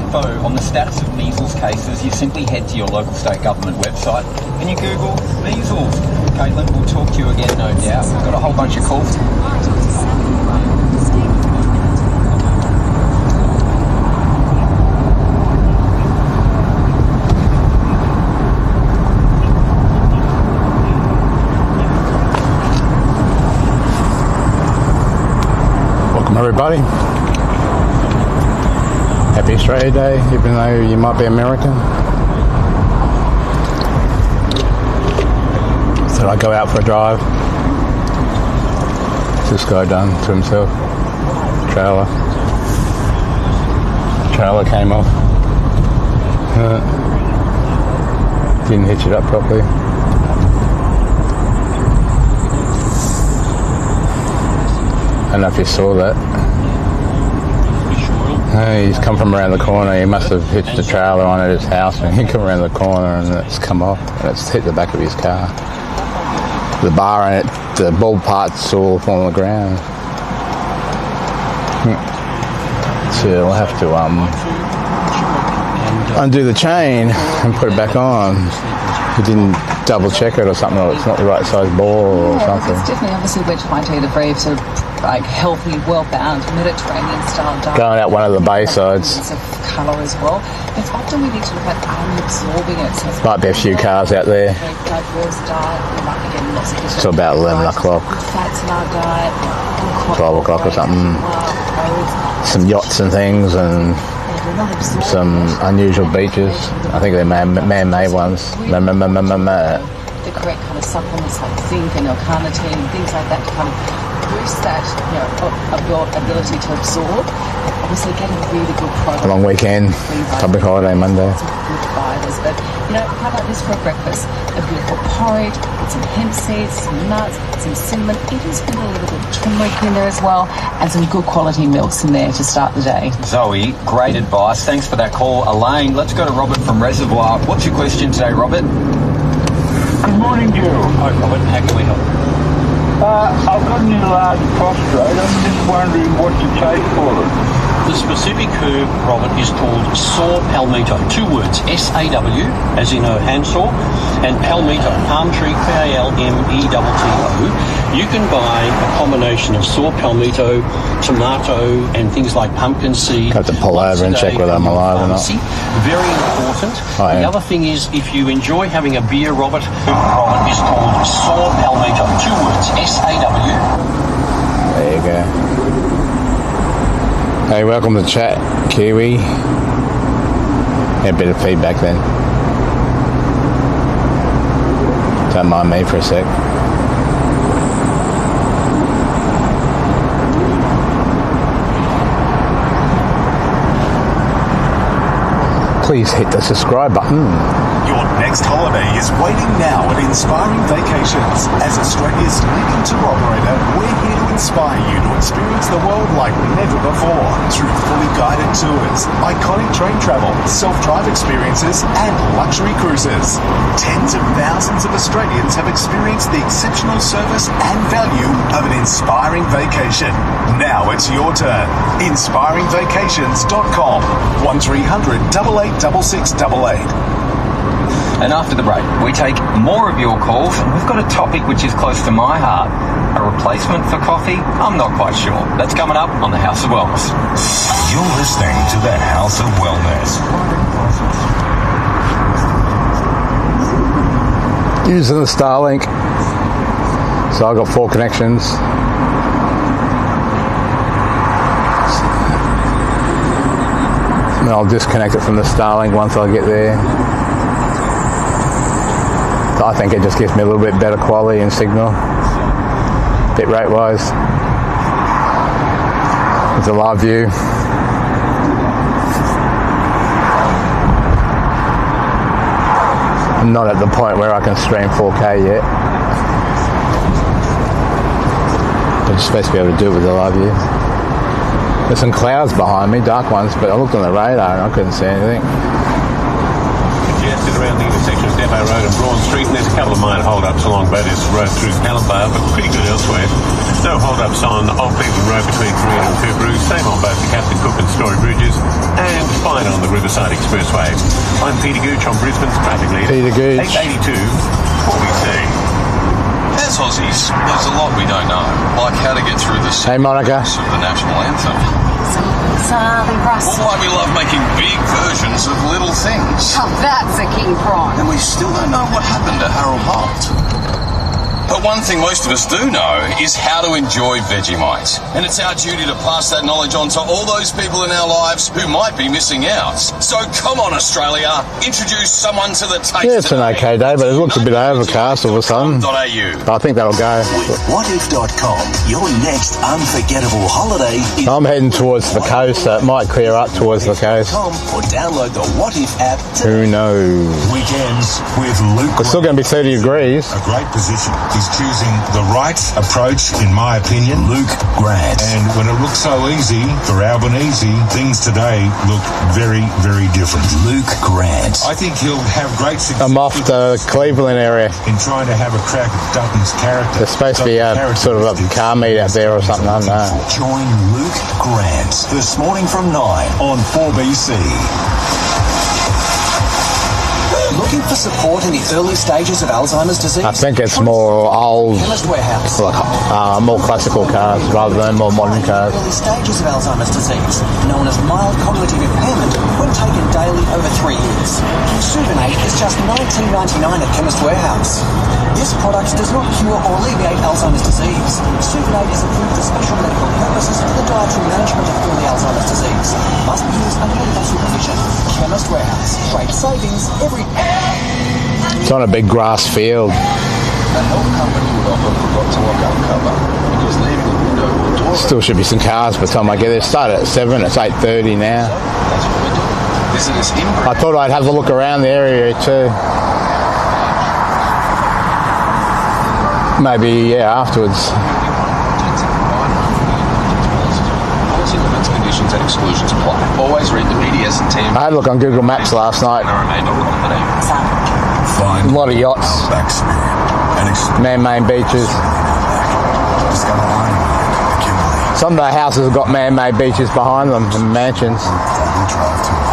info on the status of measles cases, you simply head to your local state government website and you Google measles. Caitlin, we'll talk to you again, no doubt. We've got a whole bunch of calls. Welcome everybody. Happy Australia Day, even though you might be American. So I go out for a drive. This guy done to himself. Trailer came off. Didn't hitch it up properly. I don't know if you saw that. He's come from around the corner. He must have hitched the trailer on at his house and he come around the corner and it's come off and it's hit the back of his car. The bar and the ball parts all fall on the ground. So we'll have to undo the chain and put it back on. He didn't double check it or something, or it's not the right size ball or something. It's definitely, obviously, we're trying to eat a very sort of like healthy, well-balanced Mediterranean style diet. Going out one of the bay sides. Of colour as well. It's often we need to look at absorbing it. So might be a few cars out there. Diverse diet. We might be getting lots of different. Till about 11 o'clock. Fats in our diet. 12 o'clock or something. Some yachts and things and some unusual beaches. I think they're man-made ones. The correct kind of supplements like zinc and L-carnitine, things like that to kind of boost that, ability to absorb. Obviously, getting really good product. Long weekend, public holiday Monday. Some good fibres, but how about this for a breakfast? A beautiful porridge, some hemp seeds, some nuts, some cinnamon. Even spend a little bit of turmeric in there as well, and some good quality milks in there to start the day. Zoe, great advice. Thanks for that call. Elaine, let's go to Robert from Reservoir. What's your question today, Robert? Good morning, Joe. Hi, Robert. How can we help? I've got an enlarged prostate. I'm just wondering what to take for it. The specific herb, Robert, is called saw palmetto. 2 words, S-A-W, as in a handsaw, and palmetto, palm tree, P-A-L-M-E-T-T-O. You can buy a combination of saw palmetto, tomato, and things like pumpkin seed. Have to pull over and check whether I'm alive or not. Very important. The other thing is, if you enjoy having a beer, Robert, is called saw palmetto. 2 words, S-A-W. There you go. Hey, welcome to chat, Kiwi. A bit of feedback then. Don't mind me for a sec. Please hit the subscribe button. Your next holiday is waiting now at Inspiring Vacations. As Australia's leading tour operator, we're here to inspire you to experience the world like never before through fully guided tours, iconic train travel, self-drive experiences, and luxury cruises. Tens of thousands of Australians have experienced the exceptional service and value of an inspiring vacation. Now it's your turn. InspiringVacations.com 1300 886688. And after the break, we take more of your calls, and we've got a topic which is close to my heart. A replacement for coffee? I'm not quite sure. That's coming up on the House of Wellness. You're listening to the House of Wellness. Using the Starlink. So I've got 4 connections. And I'll disconnect it from the Starlink once I get there. I think it just gives me a little bit better quality and signal, bit rate wise. It's a live view. I'm not at the point where I can stream 4K yet. I'm just supposed to be able to do it with the live view. There's some clouds behind me, dark ones, but I looked on the radar and I couldn't see anything. Congested around the intersection of Depot Road and Braun Street, and there's a couple of minor hold-ups along Bathurst Road through Callumbar, but pretty good elsewhere. No hold-ups on Old Beaton Road between Korea and Coorparoo. Same on both the Captain Cook and Story Bridges, and fine on the Riverside Expressway. I'm Peter Gooch on Brisbane's traffic lead. Peter Gooch. 882 4BC. As Aussies, there's a lot we don't know, like how to get through the Hey, Monica. of the national anthem. Sorry, Russ. Or why we love making big versions of little things. Oh, that's a king prawn. And we still don't know what happened to Harold Holt. But one thing most of us do know is how to enjoy Vegemite. And it's our duty to pass that knowledge on to all those people in our lives who might be missing out. So come on, Australia, introduce someone to the taste. Yeah, it's an okay day, but it looks a bit overcast all of a sudden. But I think that'll go. With whatif.com, your next unforgettable holiday is I'm heading towards the coast, so it might clear up towards the coast. or download the What If app Who knows? Weekends with Luke. It's still going to be 30 degrees. A great position. He's choosing the right approach, in my opinion. Luke Grant. And when it looks so easy for Albanese, things today look very, very different. Luke Grant. I think he'll have great success. I'm off the Cleveland area. In trying to have a crack at Dutton's character. There's supposed to be a sort of a car meet out there or something, I don't know. Join Luke Grant this morning from 9 on 4BC. Looking for support in the early stages of Alzheimer's disease? I think it's more old, Chemist Warehouse. more classical cars rather than more modern cars. Early stages of Alzheimer's disease, known as mild cognitive impairment, when taken daily over 3 years. Suvinate is just $19.99 at Chemist Warehouse. This product does not cure or alleviate Alzheimer's disease. Suvinate is approved for special medical purposes for the dietary management of early Alzheimer's disease. Must be used under medical supervision. Chemist Warehouse. Great savings every... It's on a big grass field. A health company would offer forgot to lock up cover because leaving the window or door Still should be some cars by the time I get there. Start at 7, it's 8:30 now. that's what we do. Visit us in I thought I'd have a look around the area too. Maybe, yeah, afterwards. Policy limits, conditions and exclusions apply. Always read the BDS and TM. I had a look on Google Maps last night. Find A lot of yachts, Outback Spirit and explore man-made beaches. Discover Ironman, Kimberley. Some of the houses have got man-made beaches behind them and mansions. Daily drive tour.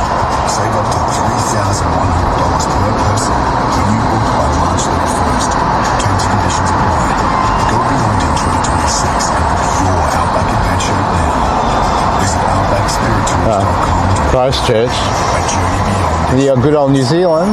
Save up to $3,100 per person when you book by March 31st. Terms and conditions apply. Go beyond in 2026 and book your Outback adventure now. Visit outbackspirittours.com. Christchurch. A journey beyond. The good old New Zealand.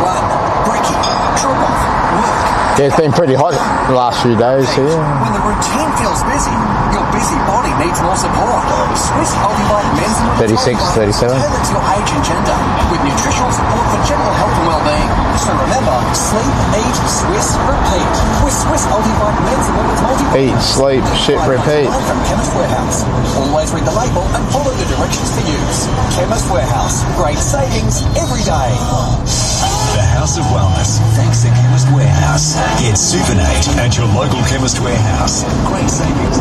Run, brekkie, drop off, work. Yeah, it's been pretty hot the last few days here. When the routine feels busy, your busy body needs more support. Swiss Ultimate Men's and 36, 37. Tailored to your age and gender, with nutritional support for general health and well-being. So remember, sleep, eat, Swiss, repeat. With Swiss Ultimate Men's and Women's Multi. Eat, sleep, shit, repeat. From Chemist Warehouse. Always read the label and follow the directions for use. Chemist Warehouse. Great savings every day. The House of Wellness, thanks to Chemist Warehouse. Get Suvinate at your local Chemist Warehouse. Great savings.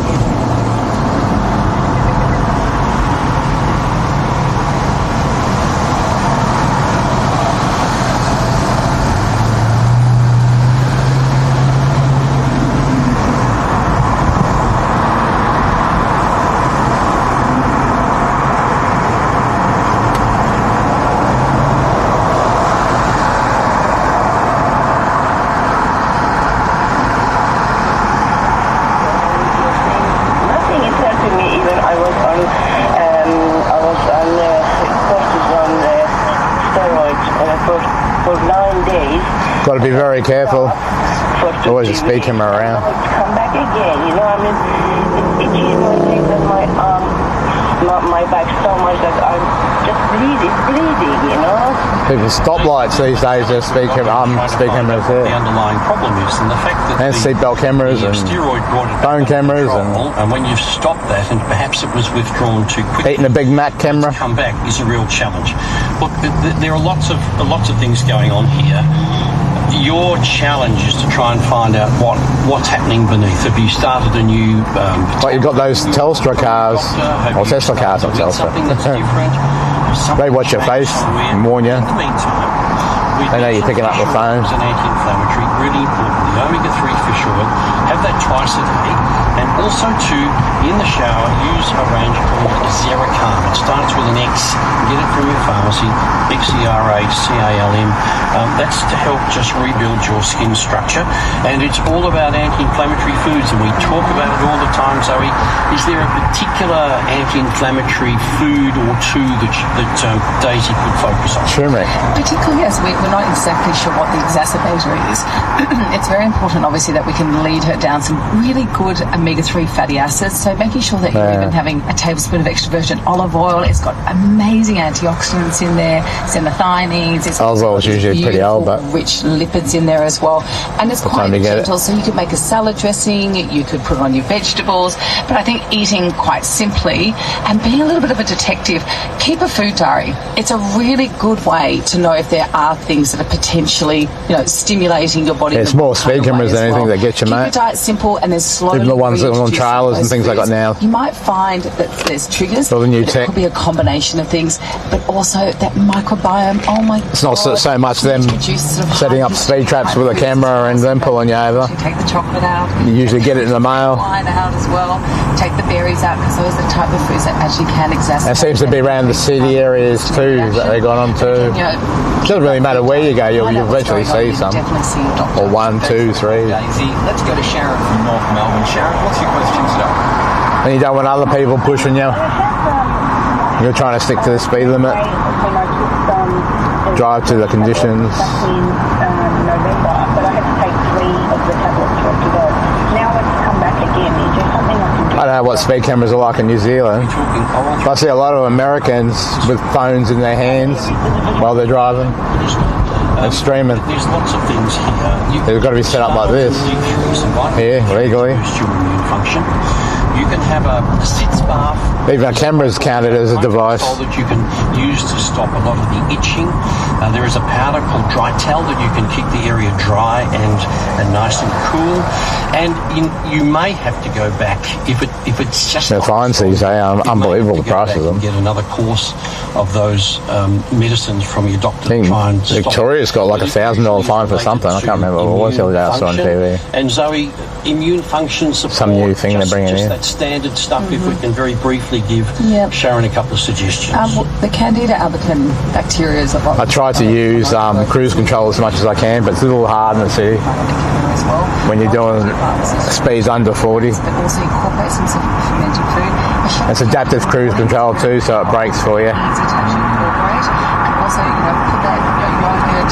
Got to be very careful. Always a speed camera around. Come back again, you know. I mean, it itches my legs and my arm, my back so much that I'm just bleeding, you know. People stoplights these days, there's speed cameras there. The underlying problem is, and the fact that And seatbelt cameras the and steroid brought it phone back under cameras control, and when you've stopped that, and perhaps it was withdrawn too quickly, eating a Big Mac camera. come back is a real challenge. Look, there are lots of things going on here. Your challenge is to try and find out what's happening beneath. Have you started a new... Like you've got those Telstra cars, or Tesla cars, not Telstra. Something that's different. They watch your face and warn you. In the meantime, They know you're picking up the phone. It's an anti-inflammatory, really important. The omega-3 fish oil, have that twice a day. And also to, in the shower, use a range called Zeracalm. starts with an X. Get it from your pharmacy, XERACALM. That's to help just rebuild your skin structure. And it's all about anti-inflammatory foods, and we talk about it all the time. Zoe, is there a particular anti-inflammatory food or two that Daisy could focus on? Turmeric. Particularly as we're not exactly sure what the exacerbator is, it's very important, obviously, that we can lead her down some really good omega-3 fatty acids. So making sure that you're even having a tablespoon of extra virgin olive oil. It's got amazing antioxidants in there. It's in the thiamines. Olive oil is usually pretty old, but rich lipids in there as well. And it's quite gentle. So you could make a salad dressing. You could put it on your vegetables. But I think eating quite simply and being a little bit of a detective, keep a food diary. It's a really good way to know if there are things that are potentially, stimulating your body. It's more speed cameras than anything that get you, mate. Keep your diet simple, and there's slowly. Even the ones that are on trailers and things like that now. You might find that there's triggers. All the new tech. It could be a combination of things, but also that microbiome. Oh my God! It's not so much them setting up speed traps with a camera and then pulling you over. You take the chocolate out. You usually get it in the mail. Wine out as well. Take the berries out, because those are the type of foods that actually can exacerbate. It seems to be around the city areas too that they got on to. It doesn't really matter where you go, you'll eventually see some. Definitely see a doctor. Or 1, 2, 3. Daisy, let's go to Sharon from North Melbourne. Sharon, what's your question today? And you don't want other people pushing you. You're trying to stick to the speed limit. Drive to the conditions. Back in November, but I had to take 3 of the tablets for it to go. Now it's come back again. Is there something I can do? I don't know what speed cameras are like in New Zealand. I see a lot of Americans with phones in their hands while they're driving. They're streaming. There's lots of things here. They've got to be set up like this. Here, legally. Boost your immune function. You can have a sitz bath. Even a camera's counted as a device. That you can use to stop a lot of the itching. There is a powder called Dry Towel that you can keep the area dry and nice and cool. And you may have to go back if it's just. They're fine these days. Unbelievable the price of them. Get another course of those medicines from your doctor. I think try and Victoria's got like $1,000 fine for something. I can't remember what it was the other day I saw on TV. And Zoe, immune function support. Some new thing they're bringing in. That standard stuff. If we can very briefly give Sharon a couple of suggestions. The Candida albicans bacteria is a lot. I try to use cruise control as much as I can, but it's a little hard in the city when you're doing speeds under 40. But also incorporate some sort of fermented food. It's adaptive cruise control too, so it breaks for you. Easy to actually incorporate. And also, put that yogurt,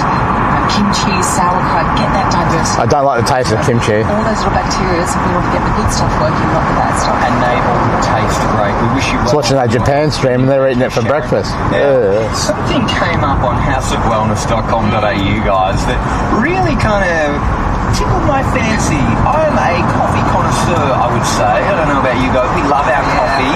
kimchi, sauerkraut, get that diversity. I don't like the taste of kimchi. All those little bacteria, so we want to get the good stuff working, not the bad stuff. And they all taste great. We wish you well. I was watching that Japan stream and they're eating it for breakfast. Something came up on houseofwellness.com.au, guys, that really kind of tickled my fancy. I'm a coffee connoisseur, I would say. I don't know about you guys. We love our coffee.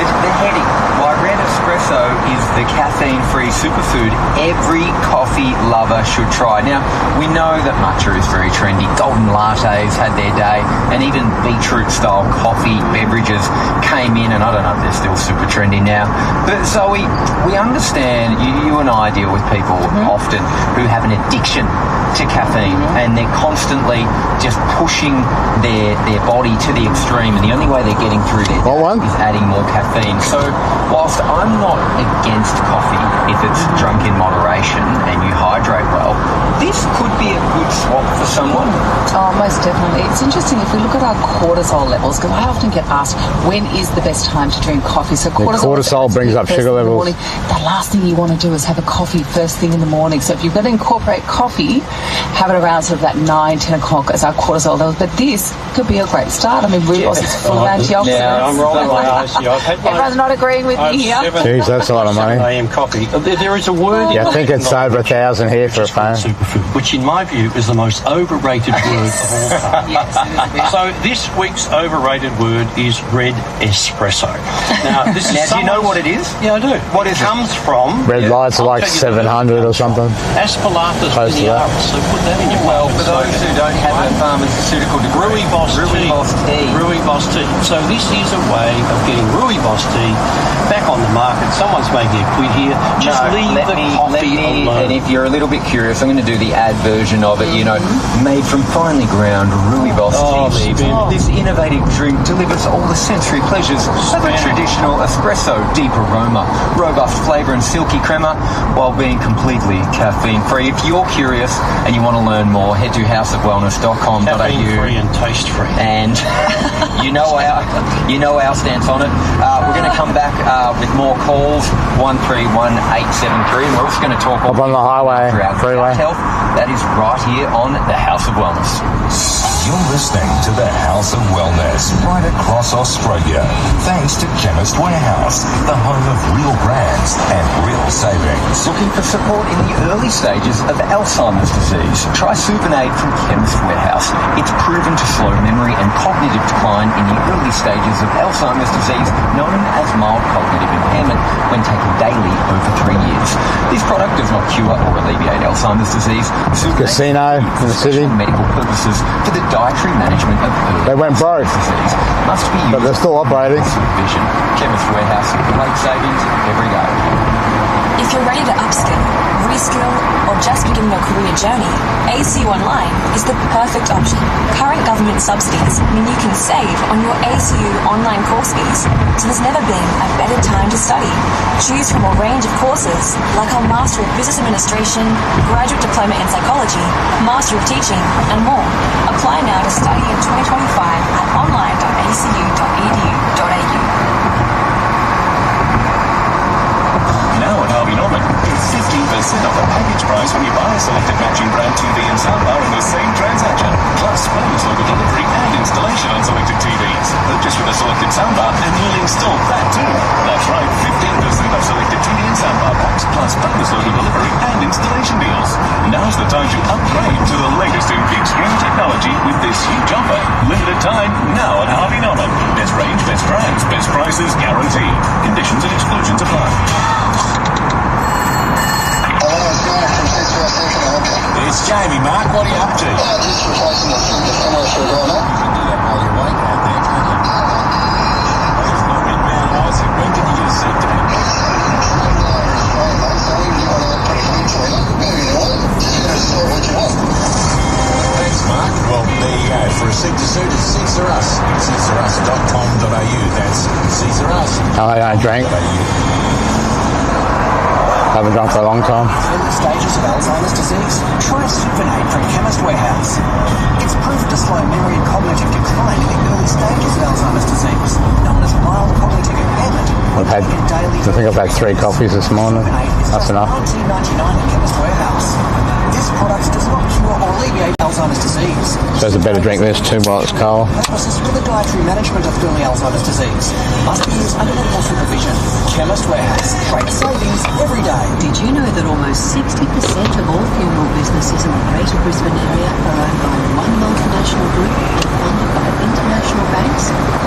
The heading, why red espresso is the caffeine-free superfood every coffee lover should try. Now, we know that matcha is very trendy. Golden lattes had their day, and even beetroot-style coffee beverages came in, and I don't know if they're still super trendy now. But Zoe, we understand, you and I deal with people often who have an addiction to caffeine, and they're constantly just pushing their body to the extreme, and the only way they're getting through their day is adding more caffeine. So whilst I'm not against coffee if it's drunk in moderation and you hydrate well, this could be a good swap for someone. Oh, most definitely. It's interesting if we look at our cortisol levels, because I often get asked, when is the best time to drink coffee? So cortisol brings up sugar levels. The last thing you want to do is have a coffee first thing in the morning. So if you're going to incorporate coffee, have it around sort of that 9, 10 o'clock as our cortisol levels. But this could be a great start. I mean, rhubarb is full of antioxidants. Yeah, I'm rolling my eyes. Everyone's not agreeing with me here. Jeez, that's a lot of money. AM coffee. There is a word. Yeah, I think it's over 1,000 here for a phone. Superfood, which in my view is the most overrated word of all time. Yes, it is. So this week's overrated word is red espresso. Now, this is do you know what it is? Yeah, I do. What is it? Comes from red lights are like 700 or something. Aspalathus Close to that. linearis. So put that in your Well, for those who don't have a pharmaceutical degree, Rooibos tea. Rooibos tea. So this is a way of getting Rooibos tea back on the market. Someone's making a quid here. Just leave the coffee alone. And if you're a little bit curious, I'm going to do the ad version of it, you know, made from finely ground rooibos tea leaves. This innovative drink delivers all the sensory pleasures of a traditional espresso, deep aroma, robust flavour and silky crema, while being completely caffeine-free. If you're curious and you want to learn more, head to houseofwellness.com.au. Caffeine-free and taste-free. And you know our stance on it. We're going to come back with more calls, 131873, and we're also going to talk up on the highway, freeway. Health. That is right here on the House of Wellness. You're listening to the House of Wellness right across Australia. Thanks to Chemist Warehouse, the home of real brands and real savings. Looking for support in the early stages of Alzheimer's disease? Try Supinate from Chemist Warehouse. It's proven to slow memory and cognitive decline in the early stages of Alzheimer's disease, known as mild cognitive impairment, when taken daily over 3 years. This product does not cure or alleviate Alzheimer's disease. Casino in the city. Medical purposes for the dietary management of early They went broke, disease. Must be used, but they're still operating. Supervision. Chemist Warehouse. Great savings every day. If you're ready to upskill, reskill, or just begin your career journey, ACU Online is the perfect option. Current government subsidies mean you can save on your ACU online course fees, so there's never been a better time to study. Choose from a range of courses like our Master of Business Administration, Graduate Diploma in Psychology, Master of Teaching, and more. Apply now to study in 2025 at online.acu.edu.au. Now at Harvey Norman, it's 15% off the package price when you buy a selected matching brand TV and soundbar in the same transaction. Plus, bonus local delivery and installation on selected TVs. Purchase with a selected soundbar and you'll install that too. That's right, 15% off selected TV and soundbar packs, plus bonus local delivery and installation deals. Now's the time to upgrade to the latest in big screen technology with this huge offer. Limited time, now at Harvey Norman. Best range, best brands, best prices guaranteed. Conditions and exclusions apply. It's Jamie, Mark. What are you up to? Just replacing the commercial driver. You can do that while you're awake out there, can't you? There's no inbound Isaac. When can you get a seat to me? Thanks, Mark. Well, there you go. For a seat to suit, it's Seats Are Us. Seatsarus.com.au. That's Seats Are Us. I don't drink. Haven't drunk for a long time. Early stages of Alzheimer's disease? Try Supinate from Chemist Warehouse. It's proven to slow memory and cognitive decline in the early stages of Alzheimer's disease, known as mild cognitive impairment. I think I've had 3 coffees this morning. That's enough. $19.99 at Chemist Warehouse. This product does not cure or alleviate Alzheimer's disease. So it's better drink this too while it's cold. Purposes for the dietary management of early Alzheimer's disease. Must be used under medical supervision. Chemist Warehouse. Great savings every day. Did you know that almost 60% of all funeral businesses in the Greater Brisbane area are owned by one multinational group and funded by international banks?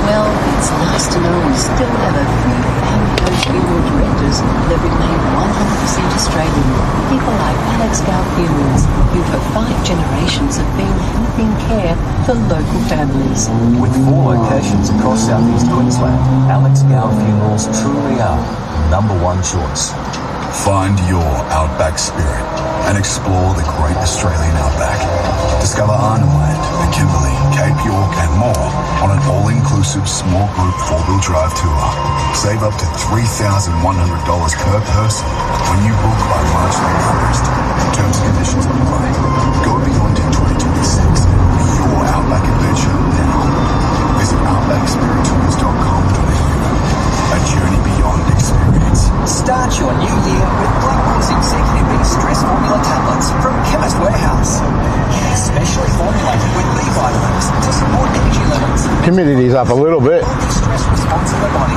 Well, it's nice to know we still have a few family-owned funeral directors that remain 100% Australian. People like Alex Gow Funerals, who for 5 generations have been helping care for local families. With 4 locations across southeast Queensland, Alex Gow Funerals truly are #1 choice. Find your Outback spirit and explore the great Australian Outback. Discover Arnhem Land, the Kimberley, Cape York and more on an all-inclusive small group 4-wheel drive tour. Save up to $3,100 per person when you book by March 31st. Terms and conditions apply. Go beyond in 2026. Be your Outback adventure now. Visit outbackspirittours.com.au. A journey beyond experience. Start your new year with Blackpool's Executive B Stress Formula tablets from Chemist Warehouse. Specially formulated with B vitamins to support energy levels. Humidity's up a little bit. Stress response in the body.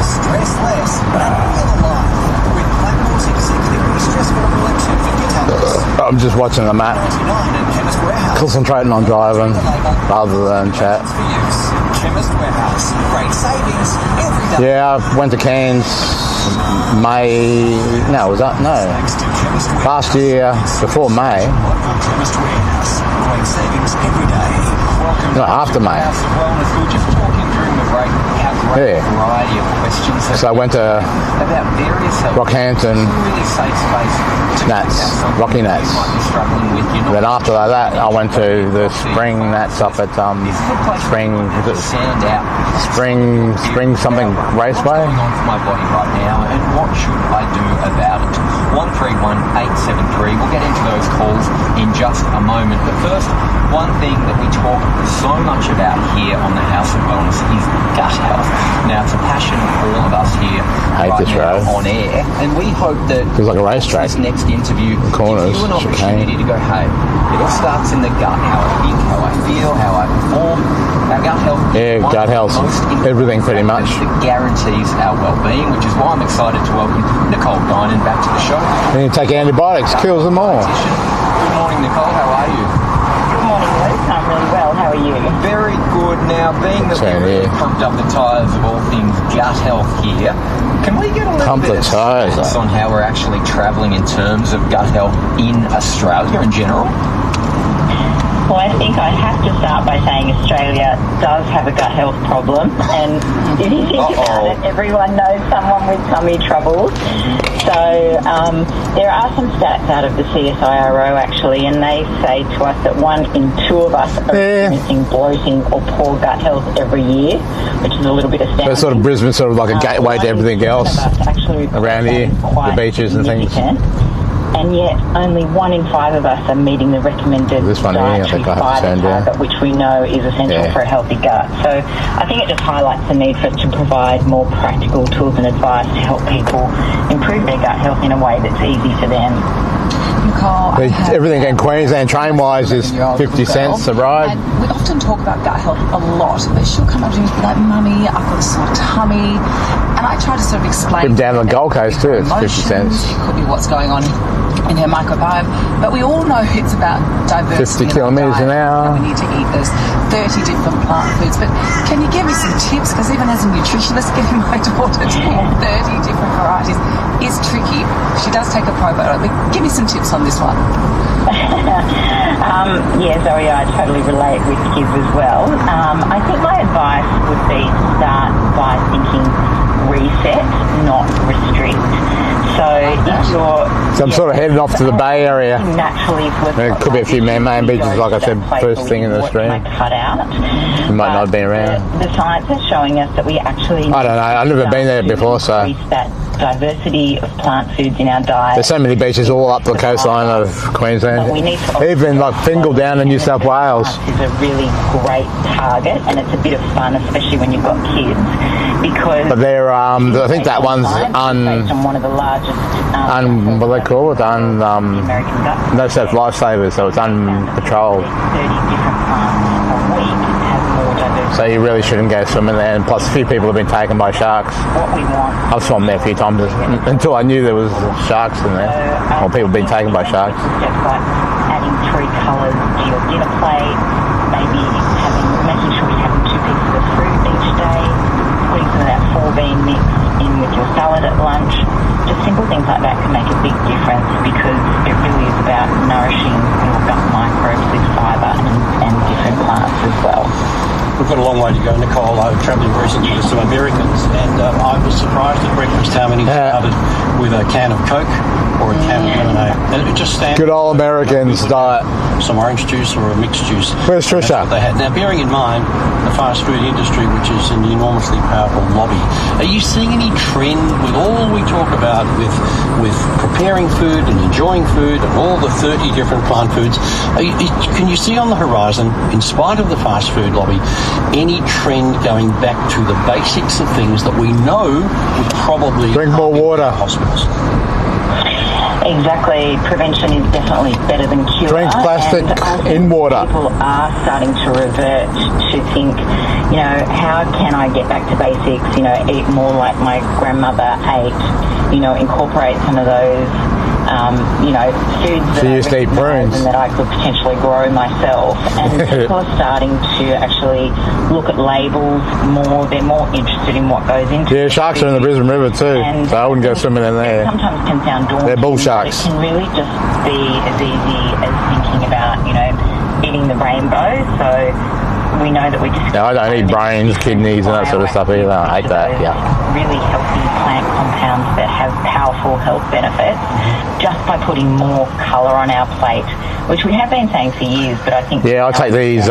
Stress less and feel alive with Blackpool's Executive B Stress Formula 250 tablets. I'm just watching the map. Concentrating on driving rather than chat. Chemist Warehouse. Great savings every day. Yeah, I went to Cairns May. No, was that? No. Last year, before May. Chemist Warehouse. Great savings every day. No, after May. House of Wellness. We were just talking during the break how great variety of questions. So I went to about various Rockhampton, really safe space to Nats, Rocky Nats. you might be struggling with. Then after that, I went to the Spring Nats up at Spring something Raceway. What's going on for my body right now, and what should I do about it? 131873. We'll get into those calls in just a moment. But first, one thing that we talk so much about here on the House of Wellness is gut health. Now, it's a passion of all of us here on air, and we hope that feels like a racetrack. This next interview gives you an opportunity to go, hey, it all starts in the gut, how I think, how I feel, how I perform. Our gut health gut health, everything pretty much. That guarantees our well-being, which is why I'm excited to welcome Nicole Dinan back to the show. Then you take antibiotics, kills them all. Good morning, Nicole. How are you? Good morning, Luke. I'm really well. How are you? Very good. Now, being that we really pumped up the tyres of all things gut health here, can we get a little bit of stats on how we're actually travelling in terms of gut health in Australia in general? Well, I think I have to start by saying Australia does have a gut health problem, and if you think about it, everyone knows someone with tummy troubles. So there are some stats out of the CSIRO actually, and they say to us that 1 in 2 of us are experiencing bloating or poor gut health every year, which is a little bit astounding. So sort of Brisbane's sort of like a gateway to everything else around here, the beaches and things. And yet only 1 in 5 of us are meeting the recommended dietary fibre target, which we know is essential for a healthy gut. So I think it just highlights the need for us to provide more practical tools and advice to help people improve their gut health in a way that's easy for them. Nicole, everything in Queensland train-wise is 50 cents a ride. And we often talk about gut health a lot, but she'll come up to me and be like, Mummy, I've got a sore tummy. And I try to sort of explain. Even down on the Gold Coast too, it's 50 cents. It could be what's going on in her microbiome. But we all know it's about diversity. 50 kilometres an hour. We need to eat those 30 different plant foods. But can you give me some tips? Because even as a nutritionist, getting my daughter to eat 30 different varieties is tricky. She does take a probiotic. But give me some tips on this one. Zoe, I totally relate with kids as well. I think my advice would be to start by thinking reset, not restrict. So if you're... So I'm sort of heading off to the Bay Area. Naturally, there could be a few main beaches, like I said, first thing in the stream. Cut out. You might not have been around. The science is showing us that we actually... I don't know. I've never been there before, so... that diversity of plant foods in our diet. There's so many beaches all up the coastline of Queensland. Even like Fingal down in New South Wales. Is a really great target, and it's a bit of fun, especially when you've got kids, because... But they're, I think that one's one of the largest... what do they call it? No, so it's lifesavers, so it's unpatrolled. 30 different plants a week have more diversity. So you really shouldn't go swimming there, and plus a few people have been taken by sharks. What we want... I've swum there a few times until I knew there was sharks in there, or people have been taken by sharks. Steps like adding 3 colours to your dinner plate, maybe making sure you're having 2 pieces of fruit each day, putting some of that 4-bean mix in with your salad at lunch. Just simple things like that can make a big difference, because it really is about nourishing your gut microbes with fibre and different plants as well. We've got a long way to go, Nicole. I was travelling recently with some Americans, and I was surprised at breakfast how many started with a can of Coke or a can of lemonade. And it just stands. Good old Americans diet. Some orange juice or a mixed juice. Where's Trisha? They had. Now, bearing in mind the fast food industry, which is an enormously powerful lobby, are you seeing any trend with all we talk about with preparing food and enjoying food and all the 30 different plant foods? Can you see on the horizon, in spite of the fast food lobby, any trend going back to the basics of things that we know would probably drink more water? Hospitals. Exactly. Prevention is definitely better than cure. Drink plastic in water. People are starting to revert to think, how can I get back to basics? Eat more like my grandmother ate. Incorporate some of those, foods that I recognize and that I could potentially grow myself. And people are starting to actually look at labels more. They're more interested in what goes into it. Yeah, sharks are in the Brisbane River too, so I wouldn't go swimming in there. Sometimes can sound daunting. They're bull sharks. It can really just be as easy as thinking about, eating the rainbow. So we know that we just... No, I don't eat brains, kidneys and that sort of stuff either. I hate that, yeah. Really healthy plant compounds that have powerful health benefits just by putting more colour on our plate, which we have been saying for years, but I think... Yeah, I take these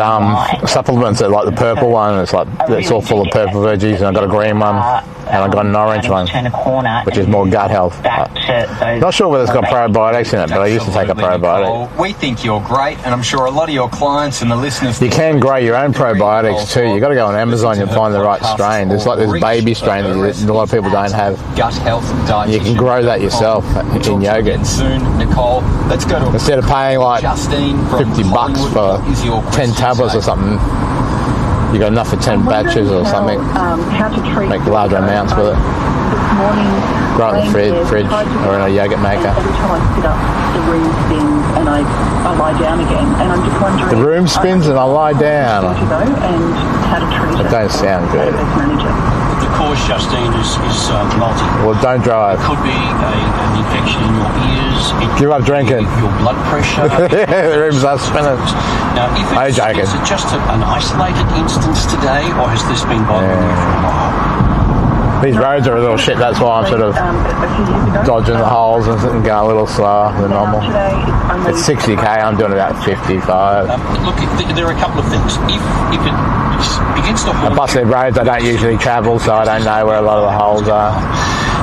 supplements that like the purple one. It's like it's all full of purple veggies, and I've got a green one, and I've got an orange one, which is more gut health. Not sure whether it's got probiotics in it, but I used to take a probiotic. We think you're great, and I'm sure a lot of your clients and the listeners... You can grow your own probiotics too. You've got to go on Amazon and find the right strain. There's like this baby strain that a lot of people don't have. Gut health, diet. You can grow that yourself in yogurt. Soon, Nicole. Let's go to... Instead of paying like $50 for 10 tablets or something, you got enough for 10 batches or something. Make larger amounts with it. Grow it in the fridge or in a yogurt maker. Every time I sit up, the room spins and I lie down again. And I'm just wondering... The room spins and I lie down. And how to treat it. That don't sound good. The cause, Justine, is multi. Well, don't drive. It could be an infection in your ears. Give up drinking. Your blood pressure. The rooms are spinning. Now, if is it just an isolated instance today, or has this been bothering you for a while? These roads are a little shit, that's why I'm sort of dodging the holes and going a little slower than normal. It's 60k, I'm doing about 55. Look, there are a couple of things. If it begins to hold... Plus, they're roads I don't usually travel, so I don't know where a lot of the holes are.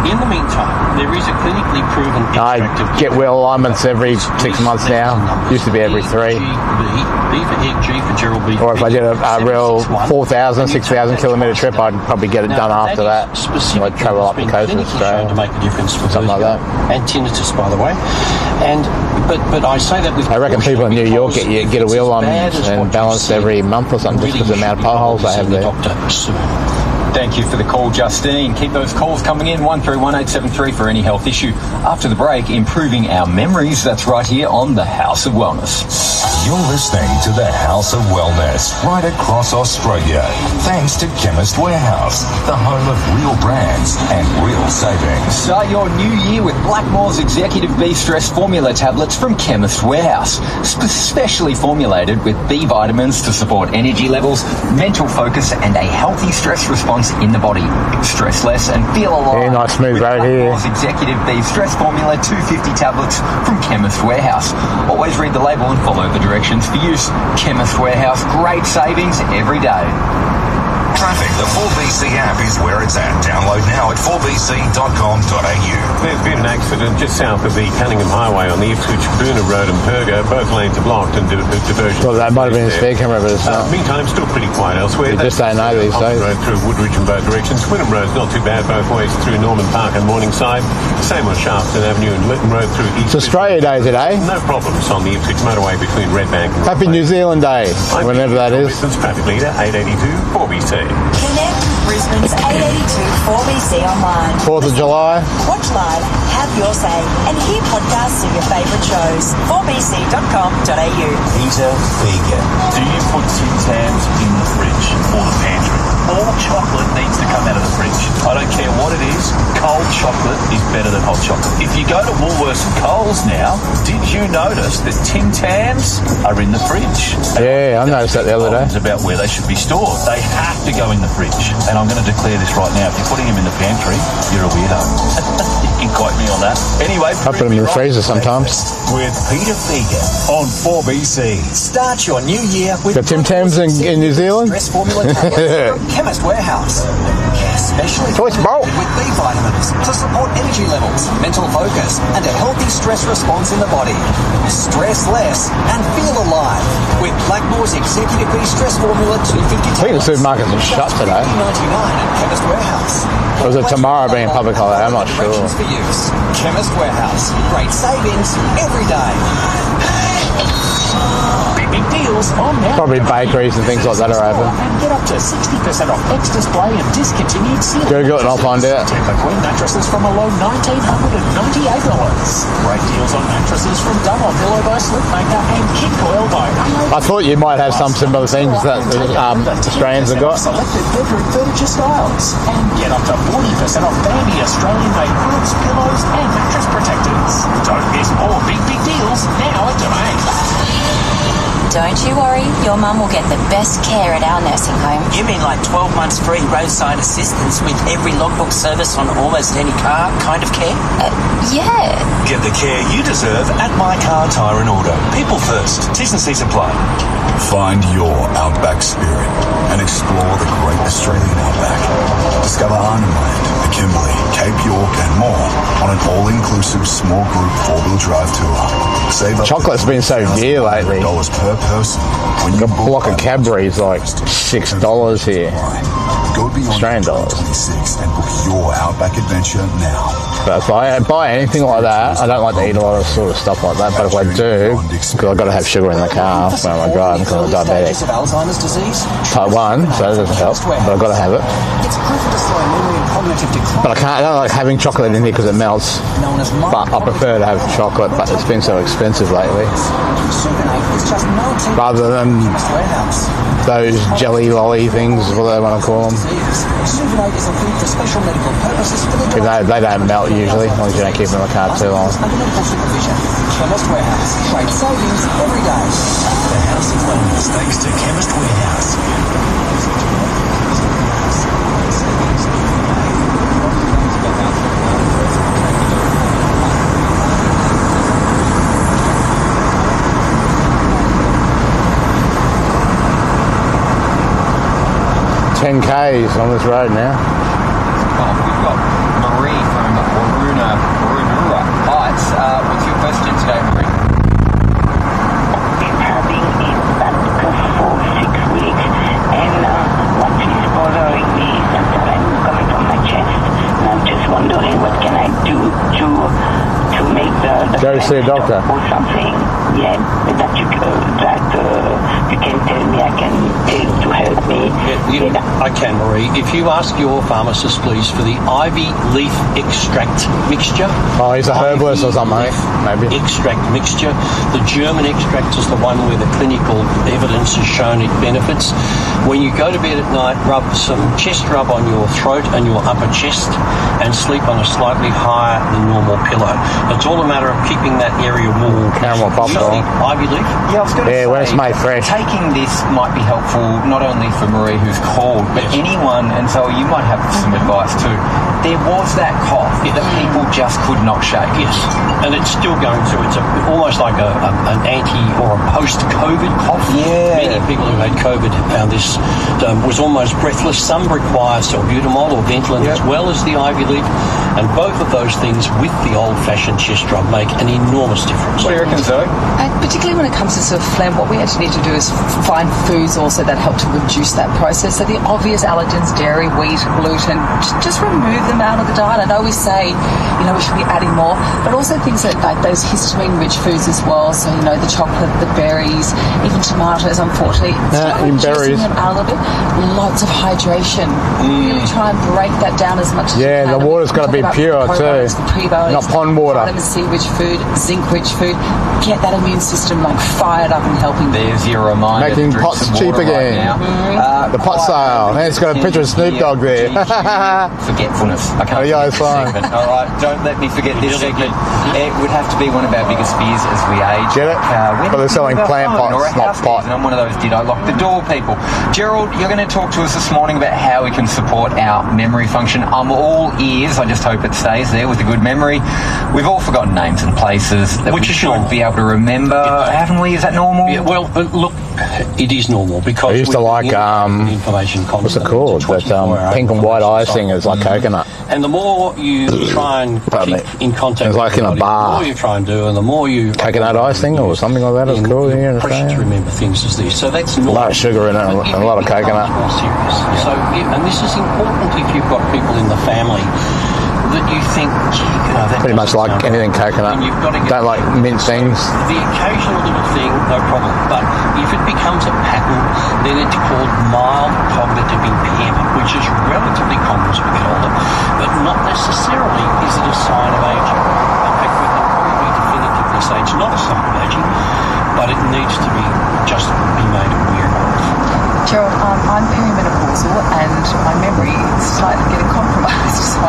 In the meantime, there is a clinically proven extract of... I get wheel alignments every 6 months now. Used to be every 3. B for egg, G for Gerald, B for... Or if I did a real 4,000, 6,000 kilometre trip, I'd probably get it done after that. I'd travel up the coast of Australia. To make a difference for something like that. And tinnitus, by the way. But I say that with... I reckon people in New York get a wheel alignment and balanced every month or something just because of the amount of potholes they have there. Thank you for the call, Justine. Keep those calls coming in, 131873 for any health issue. After the break, improving our memories. That's right here on the House of Wellness. You're listening to the House of Wellness right across Australia. Thanks to Chemist Warehouse, the home of real brands and real savings. Start your new year with Blackmore's Executive B Stress Formula tablets from Chemist Warehouse. Specially formulated with B vitamins to support energy levels, mental focus and a healthy stress response in the body. Stress less and feel alive. Yeah, nice smooth road here. Executive B Stress Formula 250 tablets from Chemist Warehouse. Always read the label and follow the directions for use. Chemist Warehouse, great savings every day. Traffic, the 4BC app is where it's at. Download now at 4bc.com.au. There's been an accident just south of the Cunningham Highway on the Ipswich, Boona Road and Perga. Both lanes are blocked and diversion. Well, that might have been a speed camera, but it's not. Meantime, still pretty quiet elsewhere. You just don't know these days. Road through Woodridge and both directions. Wynnum Road's not too bad both ways through Norman Park and Morningside. Same on Shaftesbury Avenue and Lytton Road through East. It's Australia Day today. No problems on the Ipswich motorway between Redbank and... Happy New Zealand Day, whenever that is. Traffic leader, 882 4BC. Connect Brisbane's 882 4BC online. 4th of July. Watch live, have your say, and hear podcasts of your favourite shows. 4bc.com.au. Peter Vegan. Do you put Tim Tams in the fridge or the pantry? All chocolate needs to come out of the fridge. I don't care what it is, cold chocolate is better than hot chocolate. If you go to Woolworths and Coles now, did you notice that Tim Tams are in the fridge? Yeah, I noticed that the other day. About where they should be stored. They have to go in the fridge. And I'm going to declare this right now. If you're putting them in the pantry, you're a weirdo. You can quote me on that. Anyway, I put them in the freezer sometimes. With Peter Vegan on 4BC. Start your new year with... Got Tim Tams in New Zealand? Stress formula tablets. Chemist Warehouse. Especially with B vitamins to support energy levels, mental focus, and a healthy stress response in the body. Stress less and feel alive with Blackmore's Executive B Stress Formula 250 tablets. I think the supermarkets are shut today. $50.99 at Chemist Warehouse. Or was it tomorrow being a public holiday? I'm not sure. For use. Chemist Warehouse. Great savings every day. Big deals on now. Probably bakeries and things like that are open. And get up to 60% off ex-display and discontinued ceiling. Google it and I'll find out. Tempur Queen mattresses from a low $1,998. Great deals on mattresses from Double Pillow by Slipmaker and King Coil by... I thought you might have some similar things that Australians have got. Selected bedroom furniture styles. And get up to 40% off Bambi Australian-made quilts, pillows and mattress protectors. Don't miss more big deals now at Domain. Don't you worry, your mum will get the best care at our nursing home. You mean like 12 months free roadside assistance with every logbook service on almost any car kind of care? Yeah. Get the care you deserve at My Car Tyre and Auto. People first. T's and C's apply. Find your Outback spirit and explore the great Australian Outback. Discover Arnhem Land, the Kimberley, Cape York and more on an all-inclusive small group four-wheel drive tour. Save up Chocolate's been so dear lately. $100 per person. When a block of Cadbury is like $6 here. Go beyond Australian dollars. 26 and book your Outback adventure now. But if I buy anything like that, I don't like to eat a lot of sort of stuff like that. But if I do, because I've got to have sugar in the car when I'm driving because I'm diabetic. Alzheimer's disease? Type 1, so that doesn't help. But I've got to have it. It's proven to slow memory and cognitive decline. But I don't like having chocolate in here because it melts. But I prefer to have chocolate, but it's been so expensive lately. Rather than those jelly lolly things, what do they want to call them? Even though they don't melt usually, as long as you don't keep them in the car too long. Chemist Warehouse. Great savings every day. The House of Wellness thanks to Chemist Warehouse. 10 Ks on this road now. We've got Marie from Waruna Heights. What's your question today, Marie? Been having a sabbatical for 6 weeks, and what is bothering me is that I'm coming from my chest, and I'm just wondering what can I do to make the Go see a doctor. or something. Yeah, that you can tell me I can take to help me. I can, Marie. If you ask your pharmacist, please, for the ivy leaf extract mixture. Oh, he's a herbalist or something, maybe. Extract mixture. The German extract is the one where the clinical evidence has shown it benefits. When you go to bed at night, rub some chest rub on your throat and your upper chest and sleep on a slightly higher than normal pillow. It's all a matter of keeping that area warm. Caramel popcorn. Ivy leaf? Yeah, I was going to say, when it's made fresh. Taking this might be helpful not only for Marie who's called, but anyone, and so you might have some advice too. There was that cough that people just could not shake. Yes, and it's still going through. It's almost like an anti or a post-COVID cough. Yeah. Many people who had COVID found this was almost breathless. Some require salbutamol or Ventolin as well as the ivy leaf, and both of those things with the old-fashioned chest rub make an enormous difference. What do you reckon, Zoe? Particularly when it comes to sort of phlegm, what we actually need to do is find foods also that help to reduce that process. So the obvious allergens, dairy, wheat, gluten, just remove them out of the diet. I know we say, we should be adding more, but also things like those histamine-rich foods as well. So, the chocolate, the berries, even tomatoes, unfortunately. Berries. Them out a little bit. Lots of hydration. Really try and break that down as much as you can. Yeah, the water's got to be pure too. Not pond water. Vitamin C-rich food, zinc-rich food. Get that immune system fired up and helping. There's your reminder. Making pots cheap again. Right the pot sale. And it's got a picture of Snoop Dogg there. Forgetfulness. I can't forget this segment. All right, don't let me forget this segment. It would have to be one of our biggest fears as we age. Get it? But they're selling plant pots, not pot. And I'm one of those did I lock the door people. Gerald, you're going to talk to us this morning about how we can support our memory function. I'm all ears. I just hope it stays there with a good memory. We've all forgotten names and places that we should be able to remember, haven't we? Is that normal? Yeah, well, look, it is normal because I used to like information. What's it called? That pink and white icing is like coconut. And the more you try and keep in contact, it's like in a bar. The more you try and do, and the more you coconut icing or something like that. It's called here in Australia. To remember things as this, so that's normal. A lot of sugar in it, and a lot of coconut. More serious. So, and this is important if you've got people in the family that you think, that pretty much like anything coconut. Don't like mint things. The occasional little thing, no problem. But if it becomes a pattern, then it's called mild cognitive impairment, which is relatively common as we get older, but not necessarily is it a sign of aging. In fact, we can probably definitively say it's not a sign of aging, but it needs to be just be made aware of. Gerald, I'm perimenopausal and my memory is slightly getting compromised. So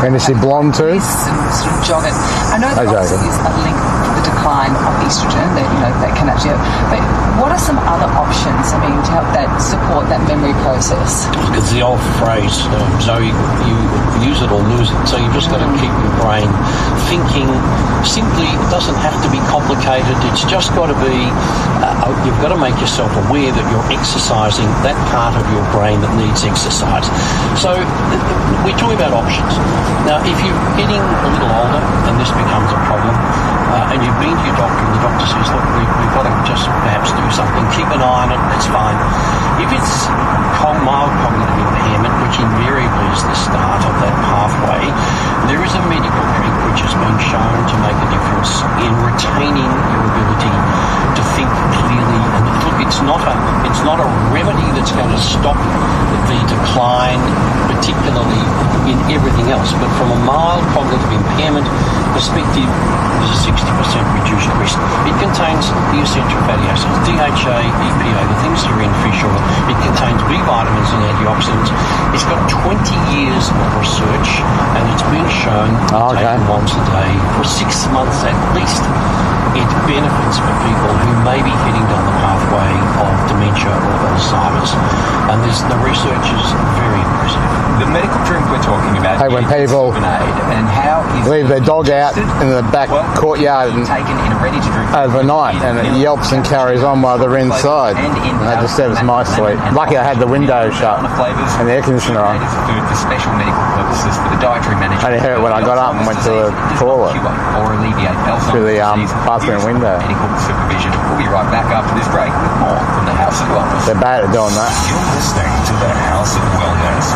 and is she blonde too? Yes, and sort of jogging. I know that obviously is a link for the decline of estrogen that can actually have. But what are some other options, to help that support that memory process? It's the old phrase, Zoe, you use it or lose it. So you've just got to keep your brain thinking simply. It doesn't have to be complicated. It's just got to be, you've got to make yourself aware that you're exercising that part of your brain that needs exercise. So we're talking about options. Now, if you're getting a little older and this becomes a problem, and you've been to your doctor and the doctor says, look, we've got to just perhaps do something, keep an eye on it, that's fine. If it's mild cognitive impairment, which invariably is the start of that pathway, there is a medical drink which has been shown to make a difference in retaining your ability to think clearly. And look, it's not a remedy that's going to stop the decline, particularly in everything else. But from a mild cognitive impairment perspective, there's a 60% reduced risk. It contains the essential fatty acids, DHA, EPA, the things that are in fish oil. It contains B vitamins and antioxidants. It's got 20 years of research, and it's been shown taken once a day for 6 months at least. It benefits for people who may be heading down the pathway of dementia or Alzheimer's. And the research is very impressive. The medical drink we're talking about, hey, when people and how leave their dog out in the back courtyard and taken in a ready-to-drink overnight, and it yelps and carries on while they're inside. And they just said it's my sleep. Lucky I had the window shut and the air conditioner on. Food for special medical purposes for the dietary management. I only heard it when I got up and went to the toilet or alleviate through the bathroom window. Medical supervision. We'll be right back after this break with more from the House of Wellness. They're bad at doing that. You're listening to the House of Wellness.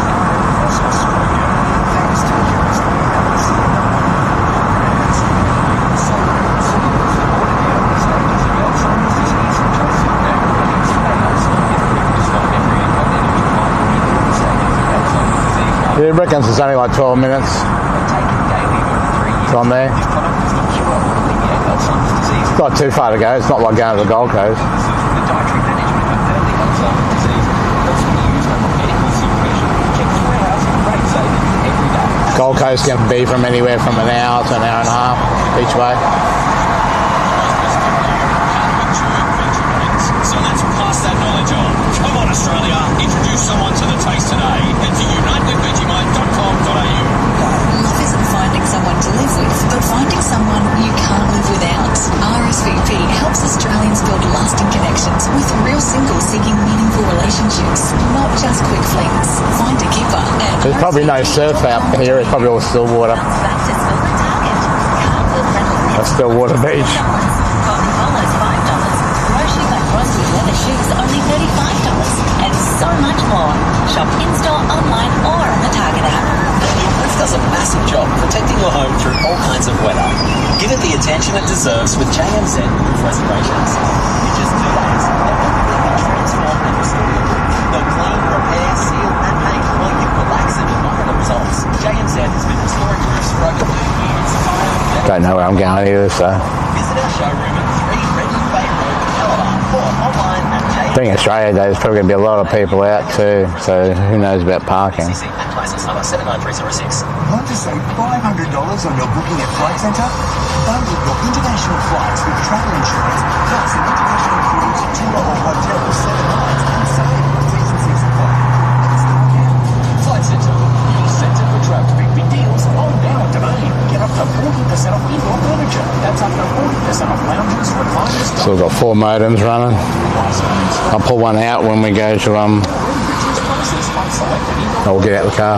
He reckons it's only like 12 minutes. It's on there. It's not too far to go. It's not like going to the Gold Coast. Gold Coast can be from anywhere from an hour to an hour and a half each way. So let's pass that knowledge on. Come on, Australia. Introduce someone to the taste today. Head to unitewithvegemite.com.au. Love isn't finding someone to live with, but finding someone you can't live without. RSVP helps Australians build lasting connections with real singles seeking meaningful relationships, not just quick flings. Find a keeper at There's probably no surf out here. It's probably all still water. That's Stillwater Beach. Cotton collars $5. Roshi by Crosby leather shoes only $35, and so much more. Shop in-store, online, or on the Target app. Redlands does a massive job protecting your home through all kinds of weather. Give it the attention it deserves with JMZ roof restorations. In just 2 days, they'll completely transform and restore your roof. They'll clean, repair, seal, and paint while you relax and admire the results. JMZ has been restoring roofs for over 30 years. Don't know where I'm going either, so. Visit our showroom at 3 Redlands Bay Road, Calabar, or online at JMZ. Being Australia Day, there's probably going to be a lot of people out too, so who knows about parking. License number 79306. Want to save $500 on your booking at Flight Centre? Bundle your international flights with travel insurance, plus an international cruise, tour or hotel for 7 nights and save season 6 flight. Flight Centre, your centre for travel. Big deals on our domain. Get up to 40% off indoor furniture. That's up to 40% off lounges, recliners. So we've got 4 modems running. I'll pull one out when we go to I'll get out of the car.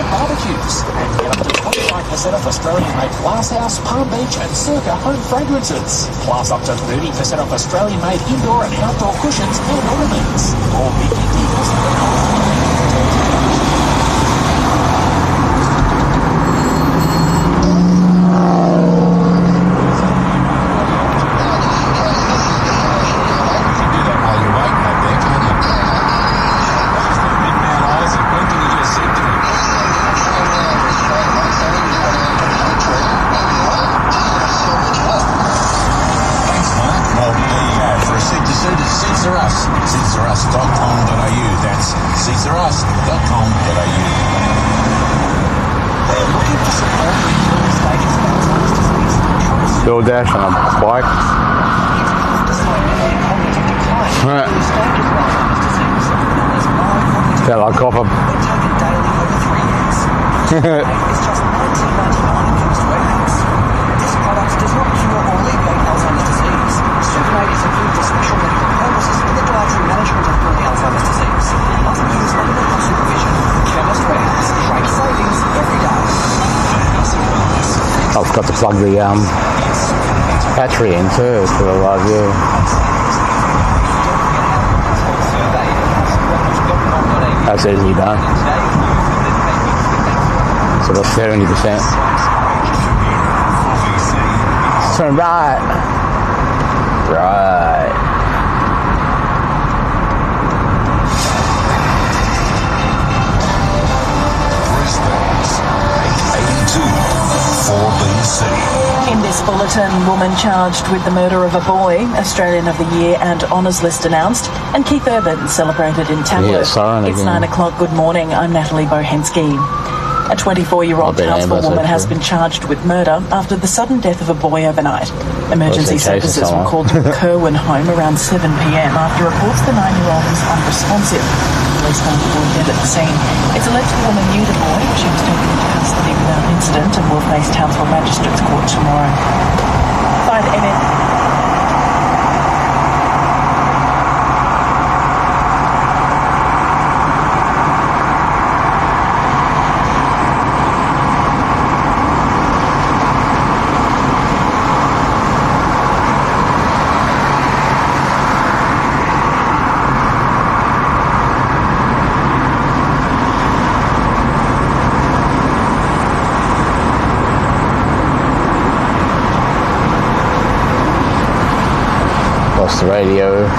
Barbecues. And get up to 25% off Australian-made Glasshouse, Palm Beach and Circa home fragrances. Plus up to 30% off Australian-made indoor and outdoor cushions and ornaments. All big deals. Censorus.com.au. That's DoorDash on a bike. Right. Is that like copper? It's just $19.99 in Chemist Warehouse. This product does not cure or alleviate Alzheimer's disease. Supermate is approved for special medical purposes for the dietary management of early Alzheimer's disease. Must be used under medical supervision. Chemist Warehouse. Great savings every day. I've got to plug the battery in too for the live view. That's easily done. So that's 70%. Turn right. Right. In this bulletin, woman charged with the murder of a boy, Australian of the Year and Honours List announced, and Keith Urban celebrated in Tamworth. It's 9 o'clock. Good morning. I'm Natalie Bohensky. A 24-year-old Townsville woman has been charged with murder after the sudden death of a boy overnight. Emergency services were called to the Kerwin home around 7 p.m. after reports the 9-year-old was unresponsive. Police found the boy dead at the scene. It's alleged the woman knew the boy. She was taken into custody without incident and will face Townsville Magistrates Court tomorrow. 5 The radio.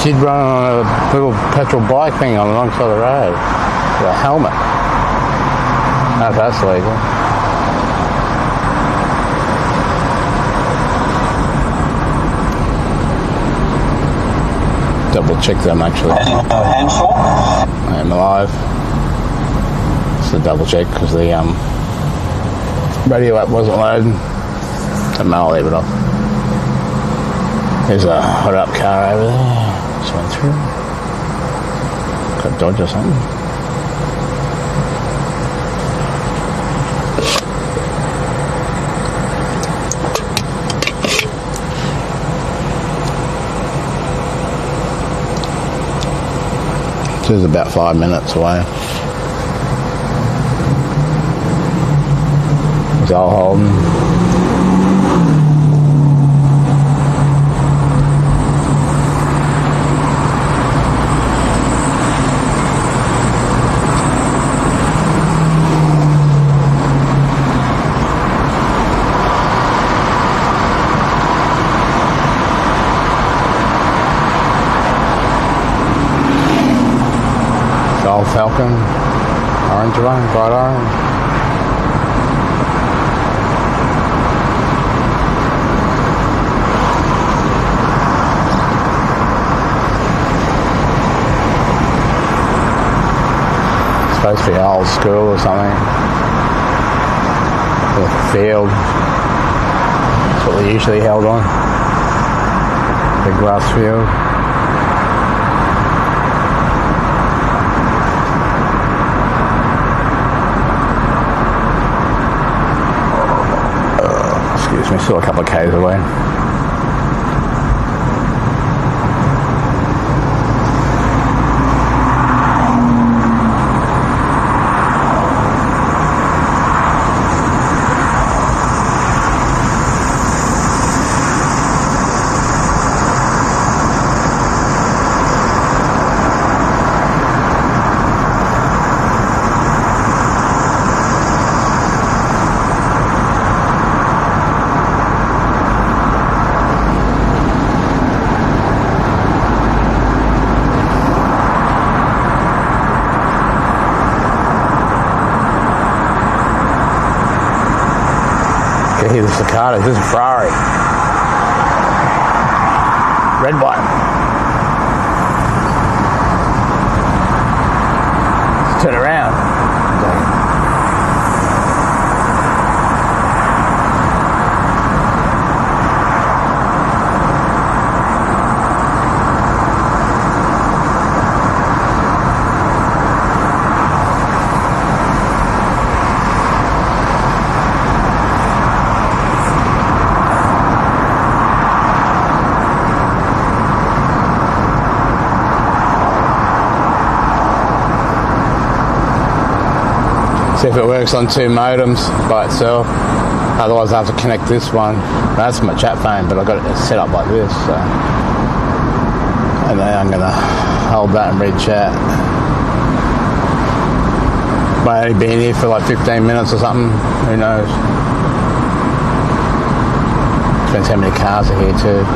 Kid running on a little petrol bike thing on the wrong side of the road with a helmet. No, that's legal. Double check them actually. I am alive. Just a double check because the radio app wasn't loading. And I'll leave it off. There's a hot up car over there. Just went through. Got Dodge or something. This is about 5 minutes away. It's all holding. Falcon, orange one, bright orange. Supposed to be old school or something. With a field. That's what they usually held on. The grass field. Excuse me, still a couple of k's away. Hear the cicadas. This is a Ferrari. Red one. Let's turn around. See if it works on two modems by itself. Otherwise I have to connect this one. That's my chat phone, but I've got it set up like this. So. And then I'm going to hold that and read chat. Might only be in here for like 15 minutes or something. Who knows? Depends how many cars are here too.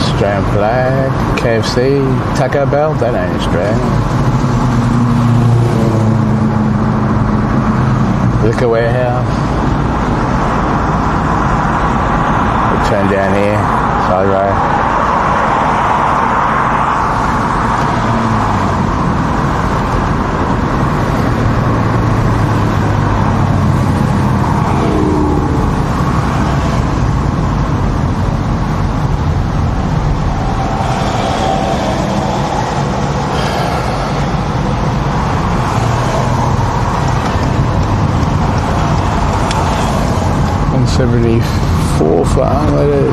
Australian flag, KFC, Taco Bell. That ain't Australian. Liquor warehouse. We'll turn down here, side road. $174 for unleaded.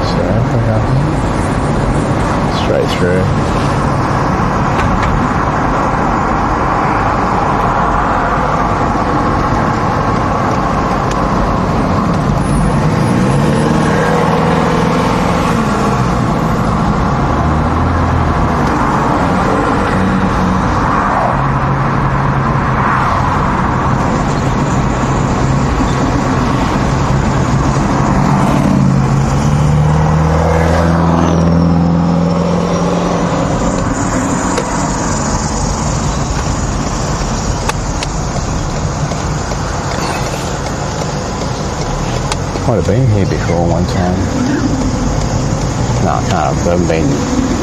So straight through. Might have been here before one time. No, I can't. I haven't been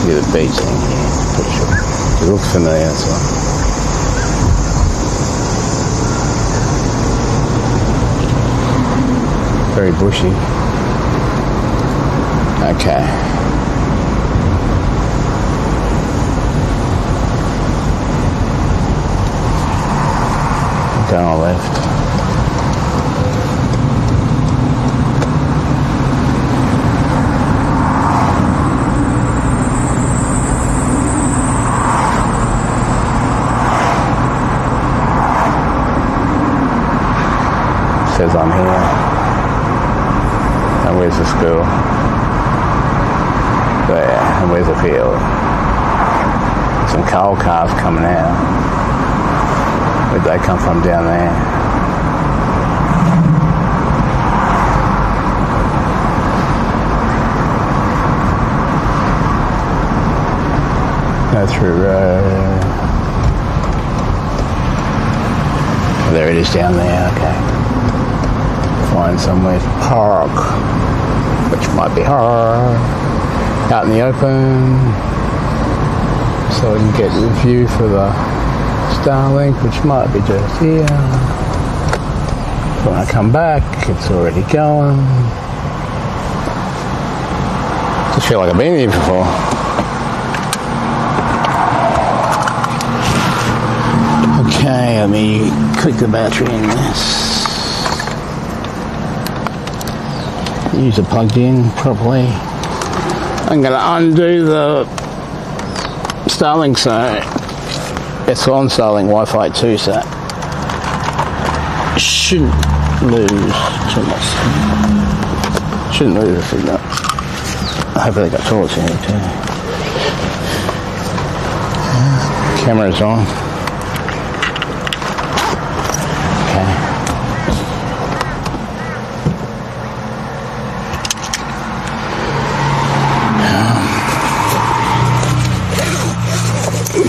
near the beach thing here. Pretty sure. It looks familiar, that's why. Very bushy. Okay. Going on left. Says I'm here. And where's the school? There. And where's the field? Some coal cars coming out. Where'd they come from down there? Go through road. There it is down there, okay. Find somewhere to park, which might be hard. Out in the open. So I can get the view for the Starlink, which might be just here. When I come back, it's already going. Just feel like I've been here before. Okay, let me click the battery in this. Use it plugged in properly. I'm going to undo the Starlink, so it's on Starlink Wi-Fi 2, so shouldn't lose too much. Shouldn't lose a signal. I hope they got toilets in here too. Camera's on. Okay.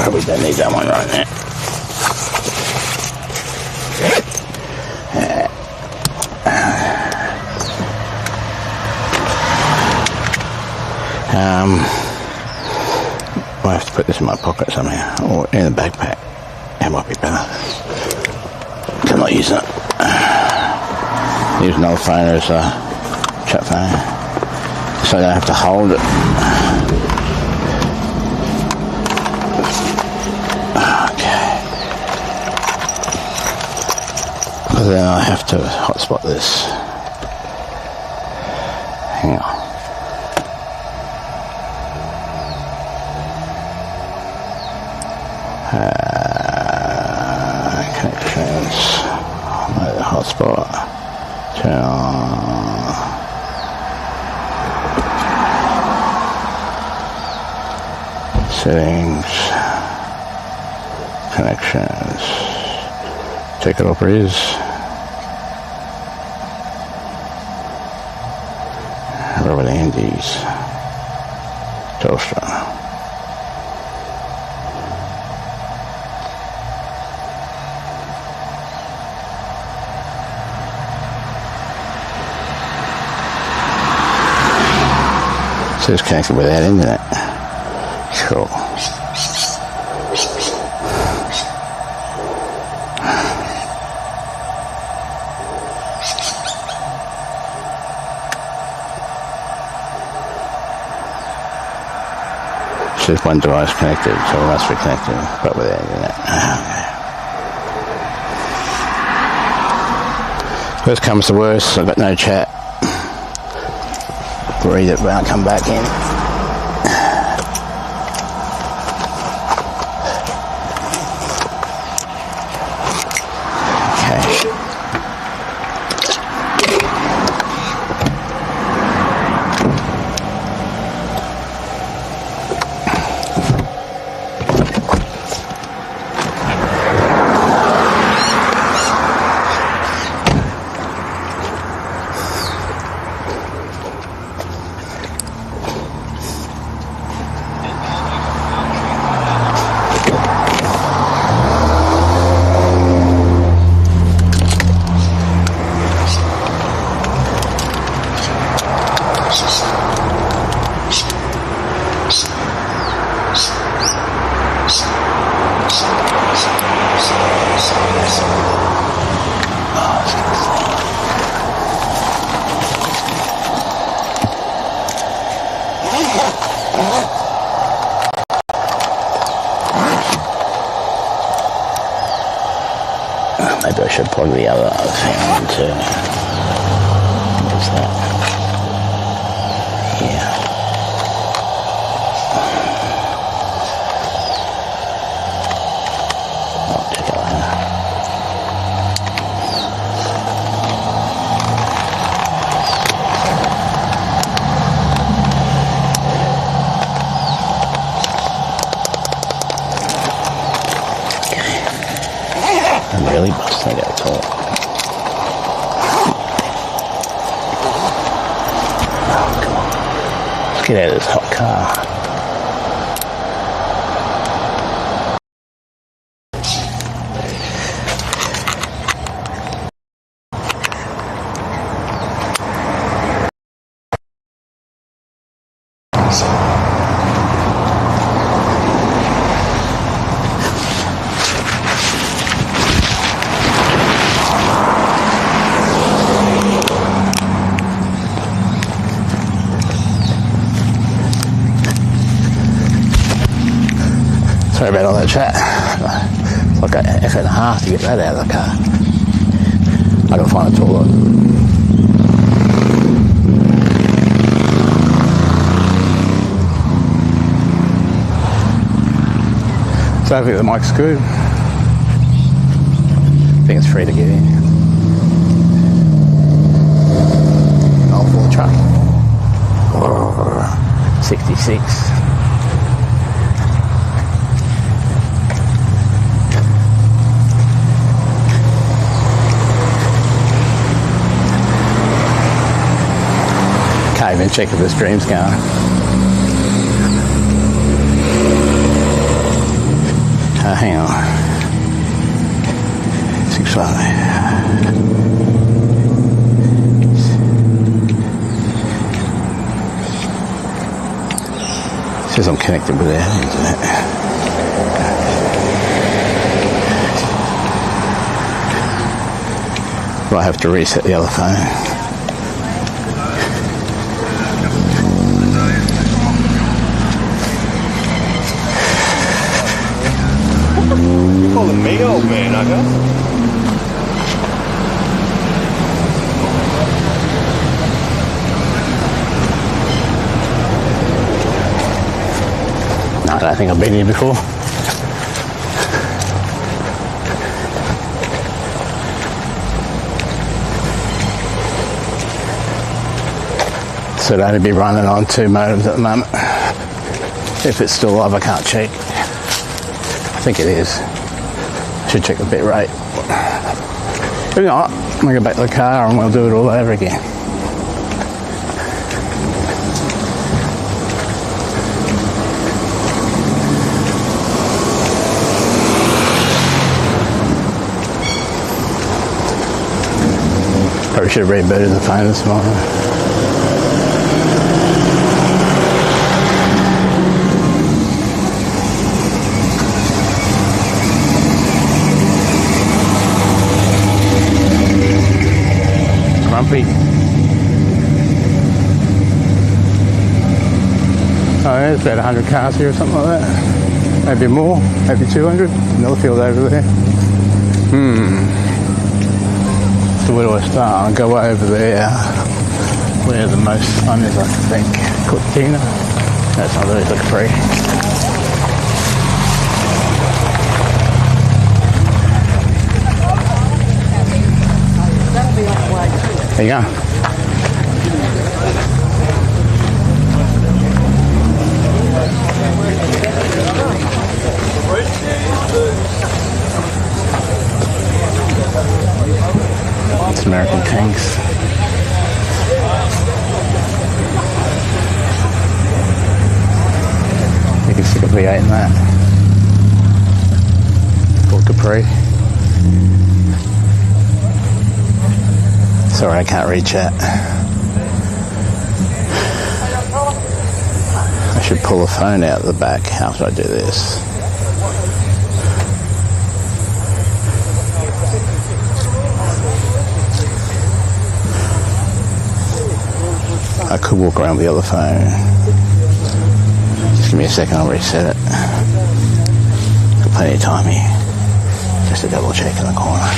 Probably don't need that one right now. I have to put this in my pocket somehow, or in the backpack. That might be better. I'm not using it. Use another phone as a chat phone, so I don't have to hold it. But then I have to hotspot this. Hang on. Connections. Hotspot. Turn on. Settings. Connections. Ticket operators. Redlands. Telstra. So it's connected without internet. Cool. There's one device connected, so it must be connected, but without internet. Okay. Worst comes to worst, I've got no chat. Read it when I come back in. Maybe I should plug the other thing in too. What's that? Yeah. I'll take it out. I'm really busting it out at all. Oh, come on. Let's get out of this hot car. that chat. It's like an effort and a half to get that out of the car. I gotta find a toilet. So I think the mic's good. I think it's free to get in. I'll pull the truck. 66. Can't even check if the stream's going. Hang on. 6.5. Says I'm connected with our internet. But I have to reset the other phone. You're calling me old man, I guess? No, I don't think I've been here before. So it'd only be running on 2 modems at the moment. If it's still live, I can't check. I think it is. I should check the bit rate. If not, I'm going to go back to the car and we'll do it all over again. Probably should have rebooted the phone this morning. Oh, there's about 100 cars here or something like that. Maybe more, maybe 200. Another field over there. So where do I start? I'll go over there where the most sun is, I think. Cortina. That's not really looking free. There you go. It's American tanks. You can stick a V8 in that. Ford Capri. Sorry, I can't read chat. I should pull the phone out of the back. How should I do this? I could walk around with the other phone. Just give me a second, I'll reset it. Got plenty of time here. Just a double check in the corner.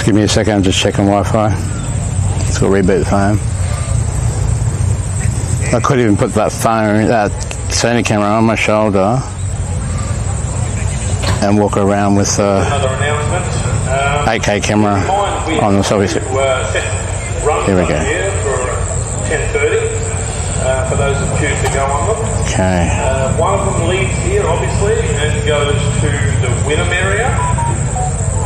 Give me a second, I'm just checking Wi-Fi. Let's go reboot the phone. I could even put that phone, that Sony camera on my shoulder and walk around with a 8K camera on the selfie stick. Here we go. for those that choose to go on them. Okay. One of them leads here, obviously, and goes to the Wynnum area,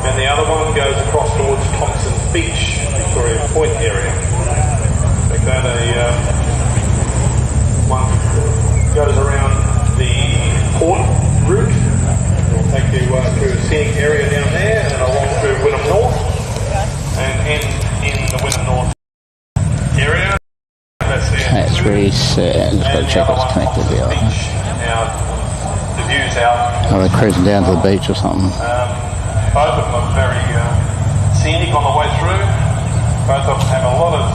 and the other one goes across towards Thompson Beach, Victoria Point area. One goes around the port route. It'll take you through a scenic area down there and along through Wynnum North and end in the Wynnum North area. Okay, it's reset. Just got to check it's connected to the other. Now, the view's out. Are they cruising down to the beach or something? Both of them are very scenic on the way through. Both of them have a lot of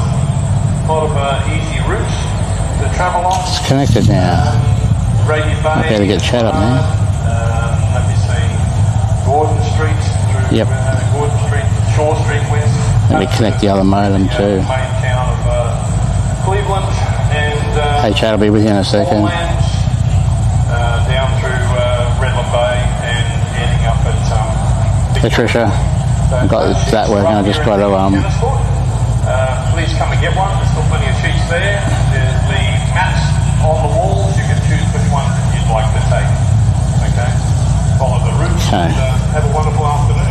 easy routes to travel on. It's connected now. Raby Bay. Okay, to get chat up now. Let me see. Gordon Street through Gordon Street, Shore Street West. Let me connect the other modem too. Main town of Cleveland and Hey, chat will be with you in a second. Down through Redland Bay and ending up at Hey Trisha, I've got that working. I just got to please come and get one. There's still plenty of sheets there. There's the maps on the walls. You can choose which one you'd like to take. Okay. Follow the route and have a wonderful afternoon.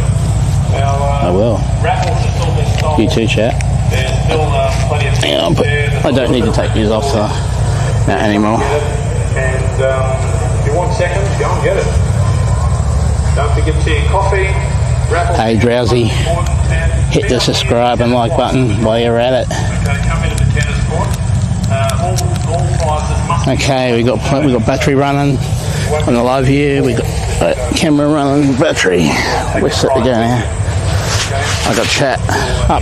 Now, I will. Raffles are still being sold. You too, chat. There's still plenty of sheets there. I don't need to take these off anymore. And if you want seconds, go and get it. Don't forget tea and coffee. Hey Drowsy, hit the subscribe and like button while you're at it. Okay, we got battery running on the live view. We got camera running, battery. We're set to go now. I got chat up.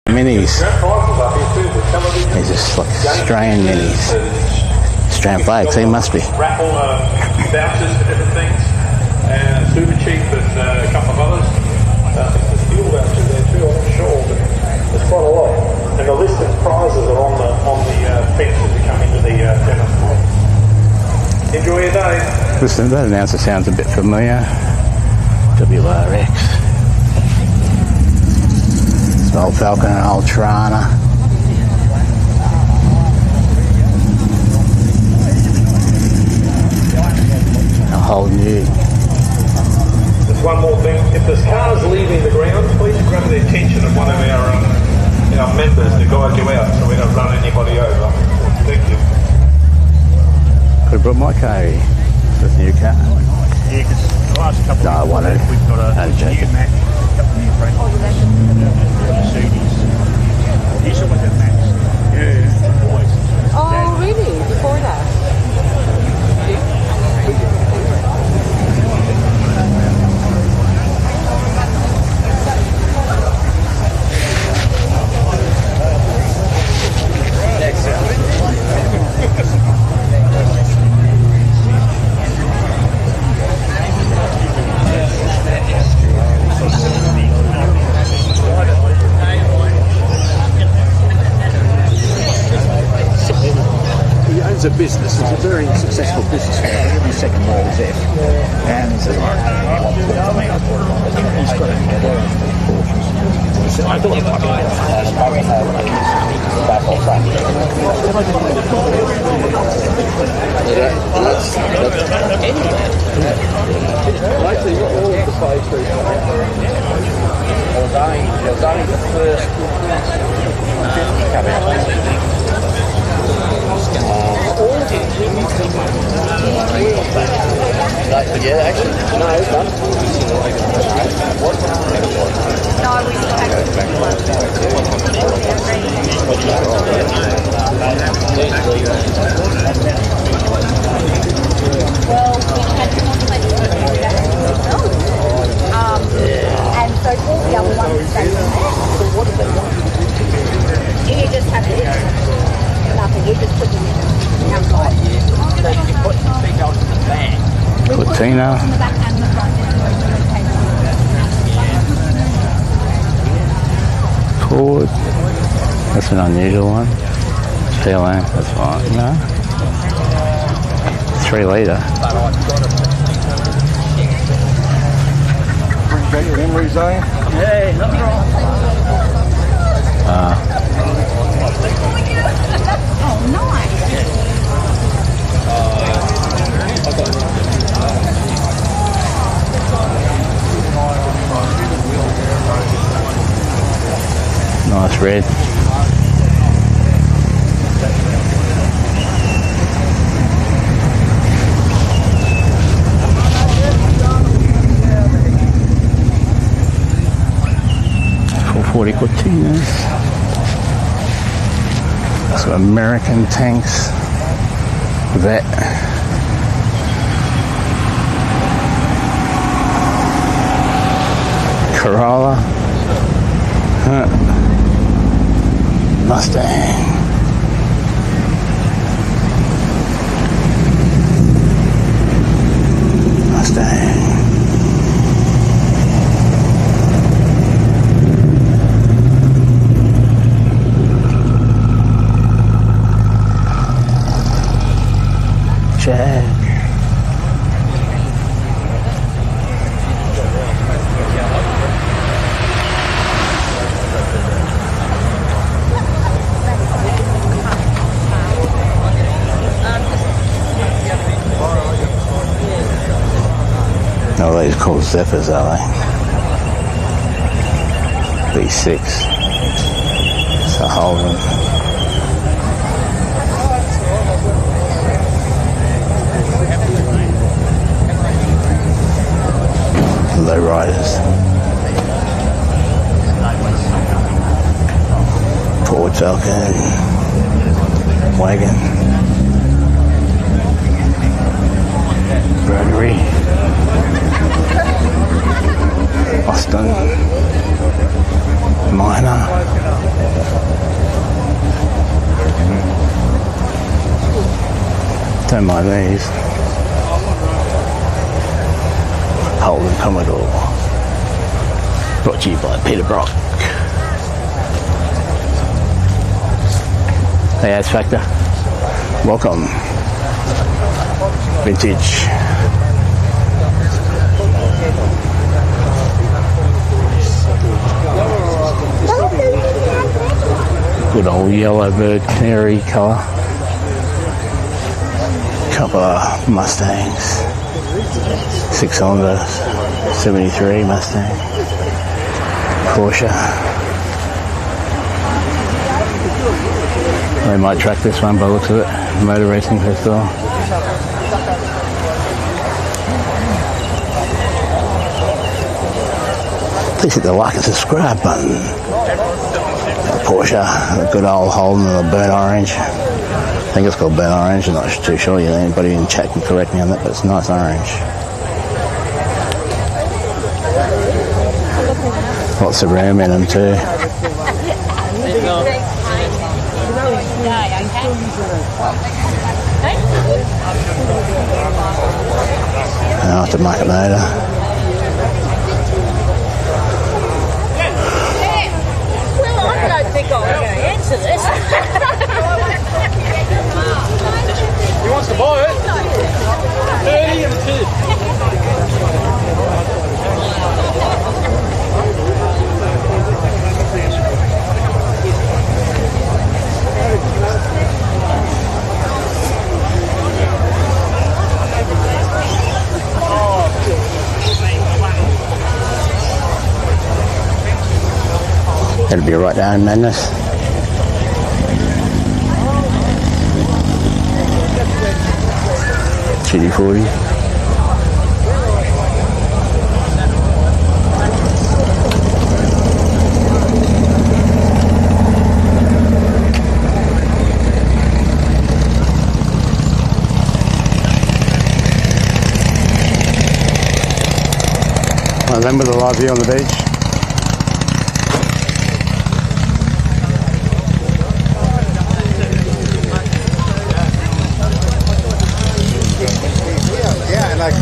Minis. These are like Australian minis. Australian flags, they must be. Raffle vouchers for different things, and super cheap and a couple of others. I think there's fuel vouchers there too, I'm not sure, but there's quite a lot. And the list of prizes are on the fence as you come into the tennis court. Enjoy your day. Listen, that announcer sounds a bit familiar. WRX. It's old Falcon and old Tirana. Whole new. Just one more thing. If there's cars leaving the ground, please grab the attention of one of our members to guide you out so we don't run anybody over. Thank you. Could have brought my car here. This new car. Yeah, because the last couple of weeks we've got a new Mac, a couple of new friends. Mercedes. Used to with the Macs. Yeah, always. Oh, really? Before that? A business, it's a very successful business. Every second word is F. And he says, he's got a he said, I thought it was only the first 50 come out. Yeah, actually, no, it's done. Well, we had contemplated and so all the other ones stayed in there. So what did they want? You just have to nothing, you just put them in outside. So you can put the big out in the bag. Cortina. Ford. That's an unusual one. PLM, that's fine. No. 3 litre. Bring back your memories, eh? Yeah, nothing wrong. Oh, nice. Nice red. .440 Cortinas. Some American tanks. Vet. Corolla. Mustang. Jag. Oh, these are called Zephyrs, are they? V6. It's a Holden. Low riders. Ford Falcon. Wagon. Rotary. Austin. Minor. Don't mind these. Holden Commodore. Brought to you by Peter Brock. Hey, Ads Factor. Welcome. Vintage. Good old yellow bird canary colour. Couple of Mustangs. 6-cylinder 73 Mustang. Porsche. They might track this one by the looks of it. Motor Racing Festival. Please hit the like and subscribe button. Porsche, a good old Holden and a burnt orange. I think it's called burnt orange. I'm not too sure yet. Anybody in chat can correct me on that, but it's nice orange. Lots of room in them too. Aftermarket motor. I don't think I'm going to answer this. He wants to buy it. 30 and 2. That'll be right down madness. GD40. Remember the live view on the beach?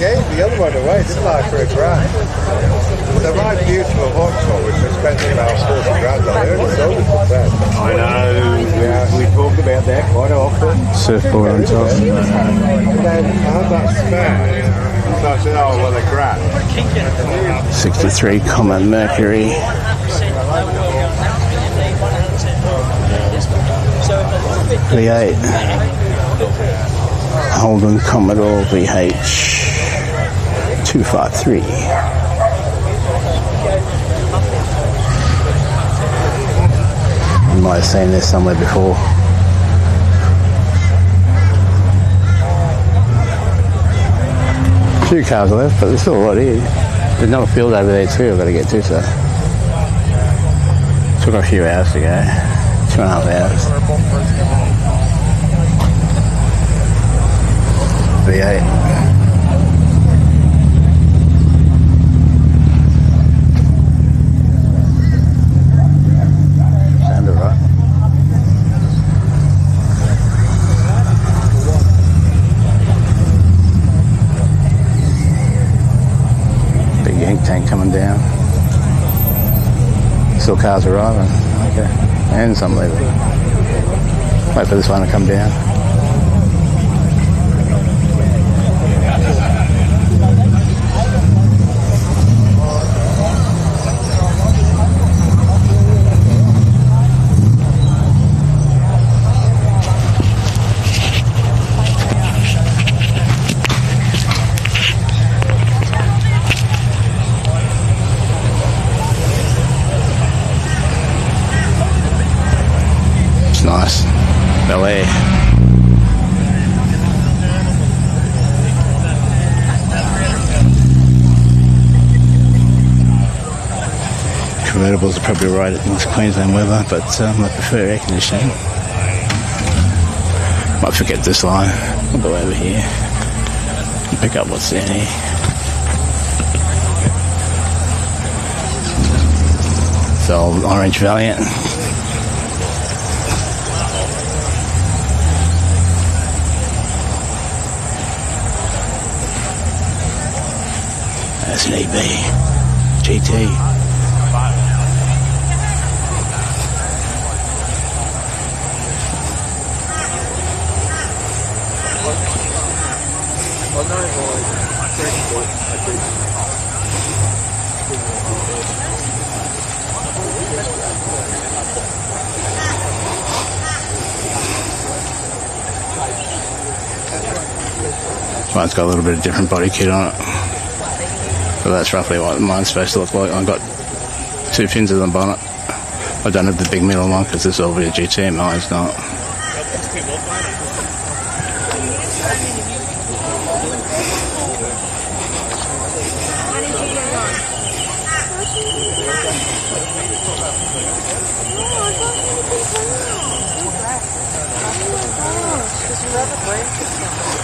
The other one away, didn't I, for a grand? It's a right beautiful Vauxhall, which was spending about 40 grand on it. It's sold it for 10. I know, yeah, we talked about that quite often. Surfboard on top. And then I had that spare, so I said, oh, well, a grand. 63 Comet Mercury. V8 Holden Commodore VH 253. You might have seen this somewhere before. A few cars left, but there's still a lot here. There's another field over there too I've got to get to, so took a few hours to go. 2.5 hours. V8. Sounded right. Big ink tank coming down. Still cars arriving. Okay. And some leaving. Wait for this one to come down. Nice. Bel Air. Convertibles are probably right in this Queensland weather, but I prefer air conditioning. Might forget this line. We'll go over here and pick up what's in here. It's old Orange Valiant. That's an EB GT. Mine's got a little bit of different body kit on it. So that's roughly what mine's supposed to look like. I've got 2 fins in the bonnet. I don't have the big middle one because this will be a GT and mine's not.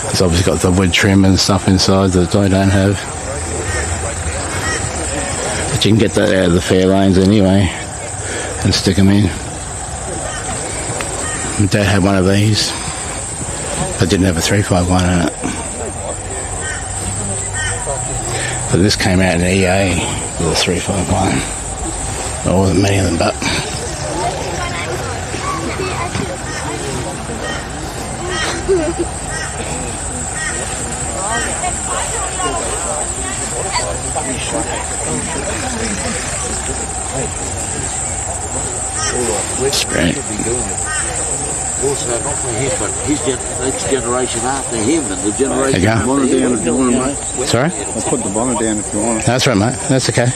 It's obviously got the wood trim and stuff inside that I don't have. But you can get that out of the fair lanes anyway and stick them in. My dad had one of these. I didn't have a 351 in it. But this came out in EA with a 351. There wasn't many of them, but It's great. Also, not for him, but his next generation after him and the generation down if you want, mate. Sorry? I'll put the bonnet down if you want. That's right, mate. That's okay.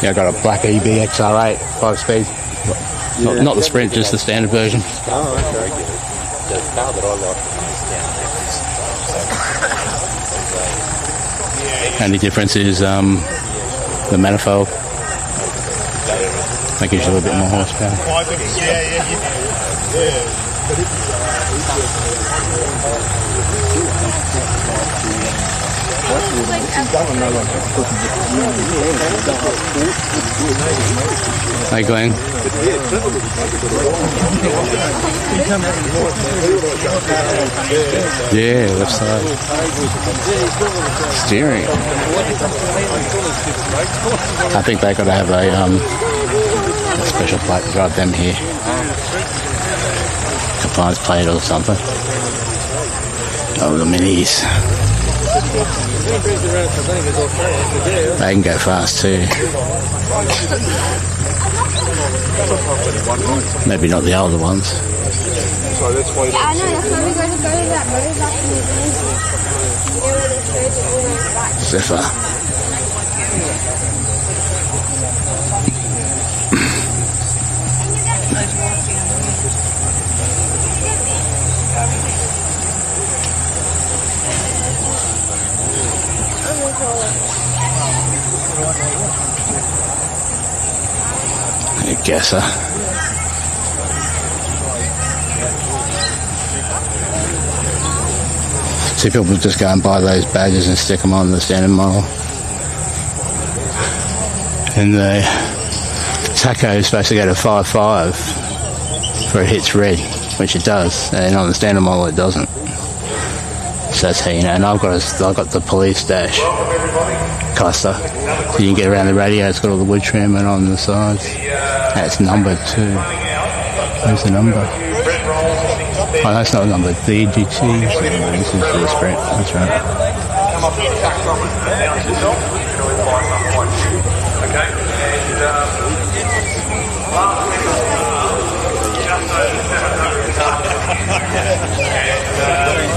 Yeah, I got a black EB XR8 5-speed. Not the Sprint, just the standard version. Oh, that's very good. The car that I like. Only difference is the manifold. That gives you a little bit more horsepower. Hey Glenn. Yeah, left side. Steering. I think they got to have a special plate to drive them here. Confined plate or something. Oh, the minis. They can go fast too. Maybe not the older ones. Yeah, I know, that's why we go to that road up in the Zephyr. I guess see people just go and buy those badges and stick them on the standard model. And the taco is supposed to go to 5.5 before it hits red, which it does, and on the standard model it doesn't. So that's how you know. And I've got the police dash cluster, so you can get around the radio. It's got all the wood trim and on the sides. And it's numbered too. Where's the number? Oh, that's not numbered. The EGT. This is for the sprint. That's right. Come up to the tax office and announce yourself. You can always buy something. Okay?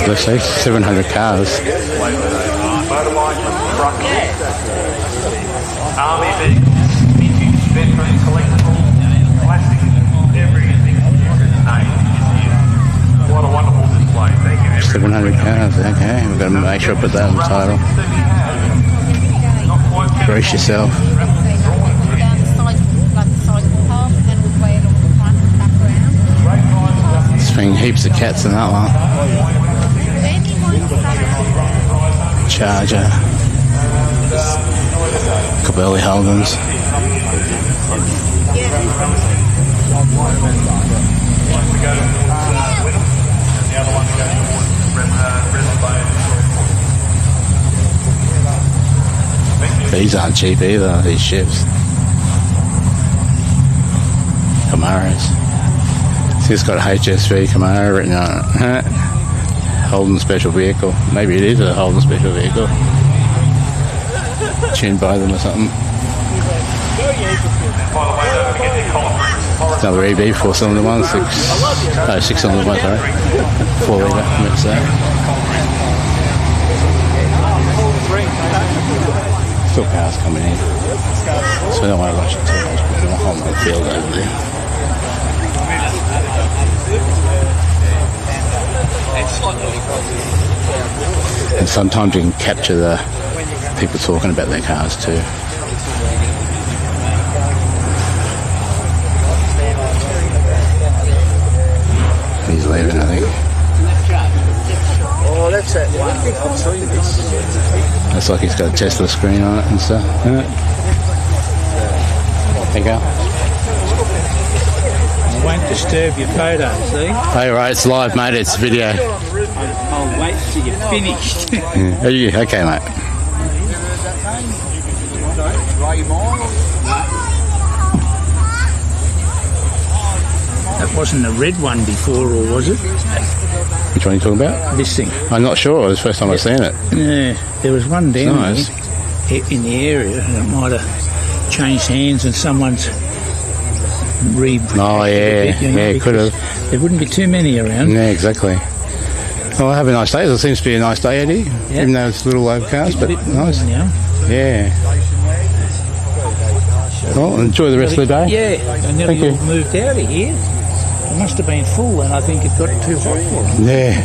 And Let's say 700 cars. motorbike, truck, army vehicles, vintage, veteran, collectible, classic, everything. What a wonderful display. Thank you, everyone. 700 cars, okay. We've got to make sure I put that on the title. Brace yourself. There's been heaps of cats in that one. Charger. Couple early Holdens. These aren't cheap either, these ships. Camaros. See, it's got a HSV Camaro written on it. Holden Special Vehicle. Maybe it is a Holden Special Vehicle. Tuned by them or something. Another EB 4-cylinder one, 6-cylinder one, sorry. 4-litre, mix that. Still cars coming in, so I don't want to rush it too much because I'm on the field over there. And sometimes you can capture the people talking about their cars too. He's leaving, I think. Oh, that's that one. I've seen this. Looks like he's got a Tesla screen on it and stuff. There you go. I won't disturb your photo, see? Hey, right, it's live, mate. It's video. I'll wait till you're finished. Yeah. Are you? Okay, mate. That wasn't a red one before, or was it? Which one are you talking about? This thing. I'm not sure. It was the first time I've seen it. Yeah, there was one down nice. there in the area, and it might have changed hands and someone's Oh, yeah. Yeah, it could have. There wouldn't be too many around. Yeah, exactly. Well, have a nice day. It seems to be a nice day, Eddie. Yeah. Even though it's little overcast, but nice. Yeah. Well, enjoy the rest of the day. Yeah, they nearly all moved out of here. It must have been full, and I think it got too hot for them. Yeah.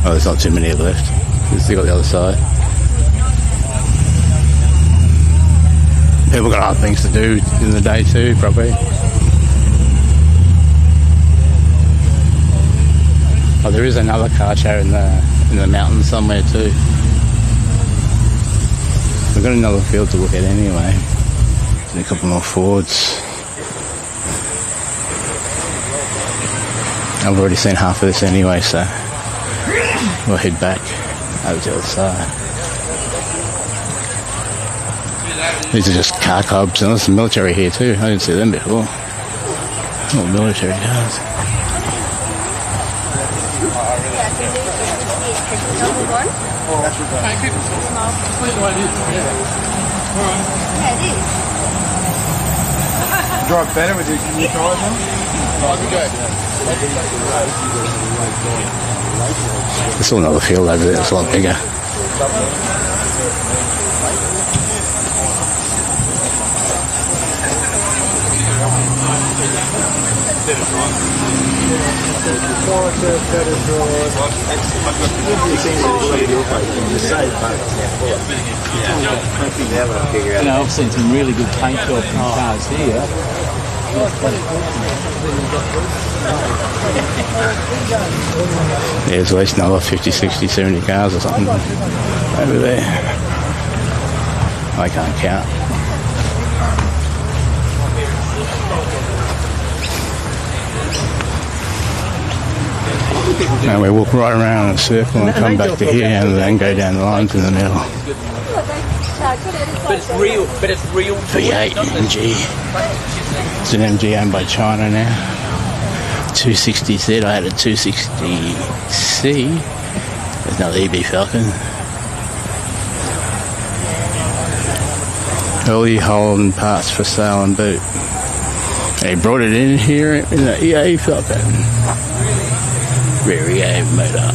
Oh, there's not too many left. We've still got the other side. People got other things to do in the day too, probably. Oh, there is another car show in the mountains somewhere too. We've got another field to look at anyway. And a couple more Fords. I've already seen half of this anyway, so we'll head back over to the other side. These are just car clubs, and there's some military here too. I didn't see them before. All military cars. Drive better with your new tyres on? There's still another field over there, it's a lot bigger. I've seen some really good paint job cars here. There's at least another 50, 60, 70 cars or something over there. I can't count. Now we walk right around in a circle and come back to here and then go down the lines in the middle. But it's real. V8 MG. It's an MG owned by China now. 260Z. I had a 260C. There's another EB Falcon. Early Holland parts for sale and boot. They brought it in here in the EA Falcon. Rear EA motor.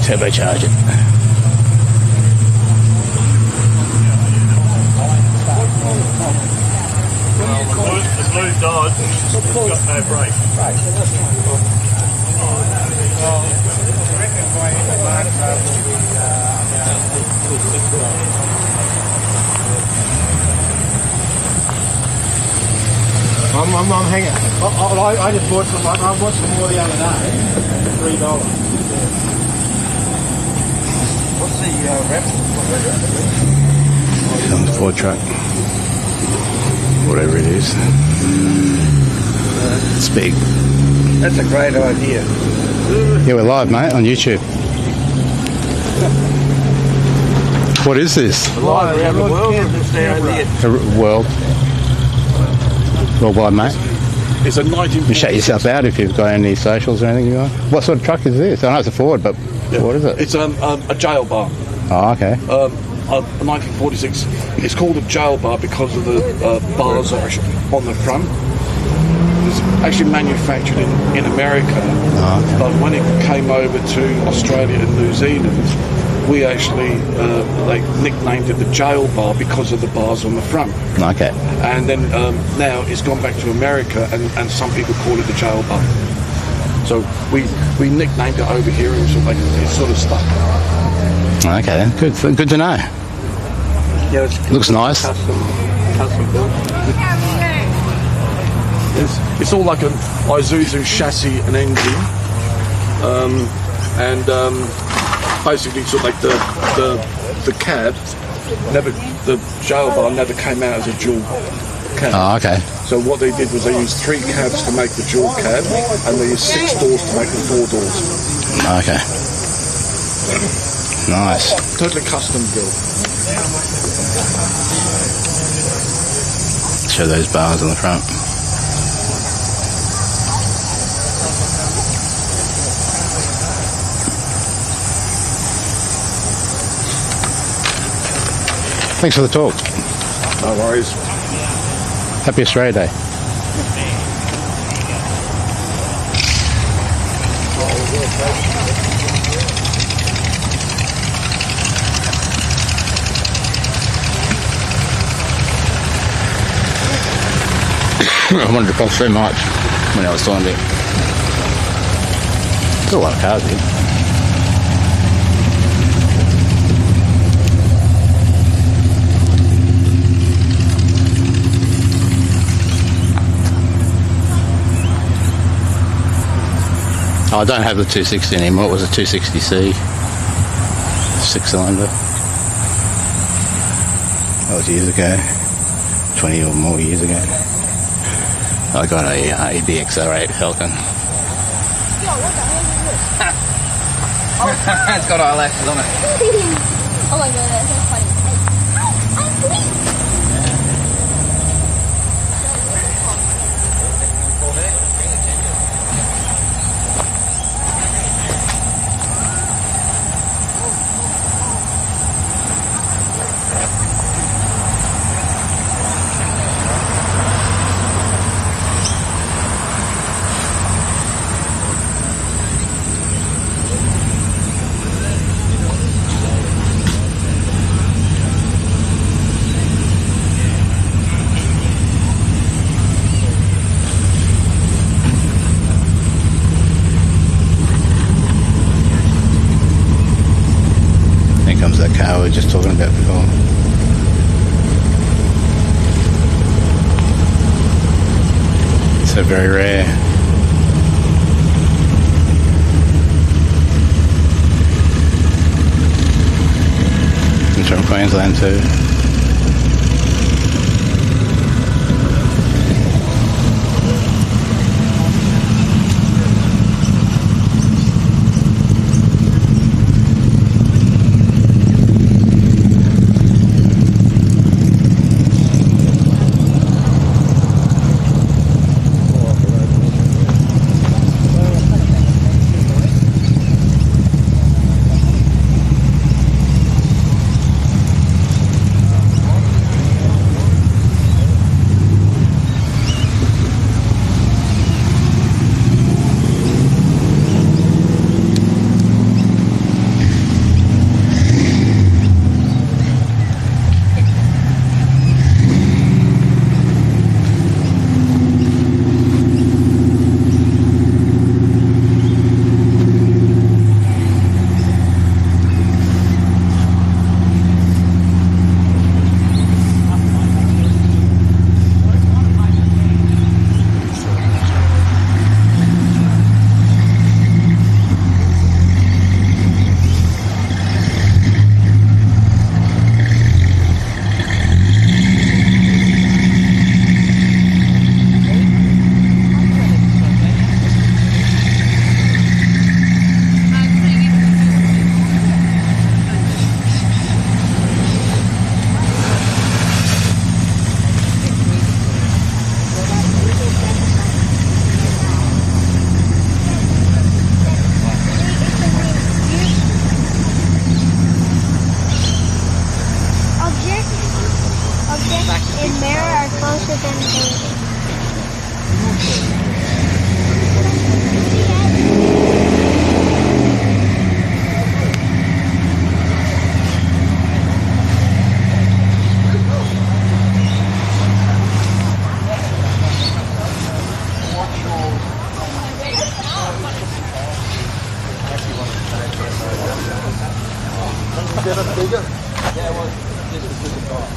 Turbocharge it. The blue Dodge has got no brakes. I'm hanging. I just bought some. I bought some more the other day. $3. What's the rep? Some Ford truck. Whatever it is. It's big. That's a great idea. Yeah, we're live, mate, on YouTube. What is this? Live around the world. World. Worldwide, mate. It's a 19. You shut yourself out if you've got any socials or anything you want. What sort of truck is this? I know it's a Ford, but what is it? It's a jail bar. Oh, okay. 1946. It's called a jail bar because of the bars that are on the front. It's actually manufactured in America, but when it came over to Australia and New Zealand, we actually they nicknamed it the jail bar because of the bars on the front. Okay. And then now it's gone back to America, and some people call it the jail bar. So we nicknamed it over here, and it's sort of stuck. Okay, then. Good to know. Yeah, looks nice. Custom built. It's all like an Isuzu chassis and engine, and basically sort of like the cab the jail bar never came out as a dual cab. Oh, okay. So what they did was they used 3 cabs to make the dual cab, and they used 6 doors to make the 4 doors. Okay. Nice. Totally custom built. Show those bars on the front. Thanks for the talk. No worries. Happy Australia Day. I wanted to cross so much when I was doing it. There's a lot of cars here. I don't have the 260 anymore. It was a 260C, 6-cylinder. That was years ago, 20 or more years ago. I got a EBXR8 Falcon. It's got eyelashes on it. Oh my god, that's so funny. were just talking about before. So very rare. It's from Queensland too. in there are closer than the bigger? Yeah, well, just a bigger car.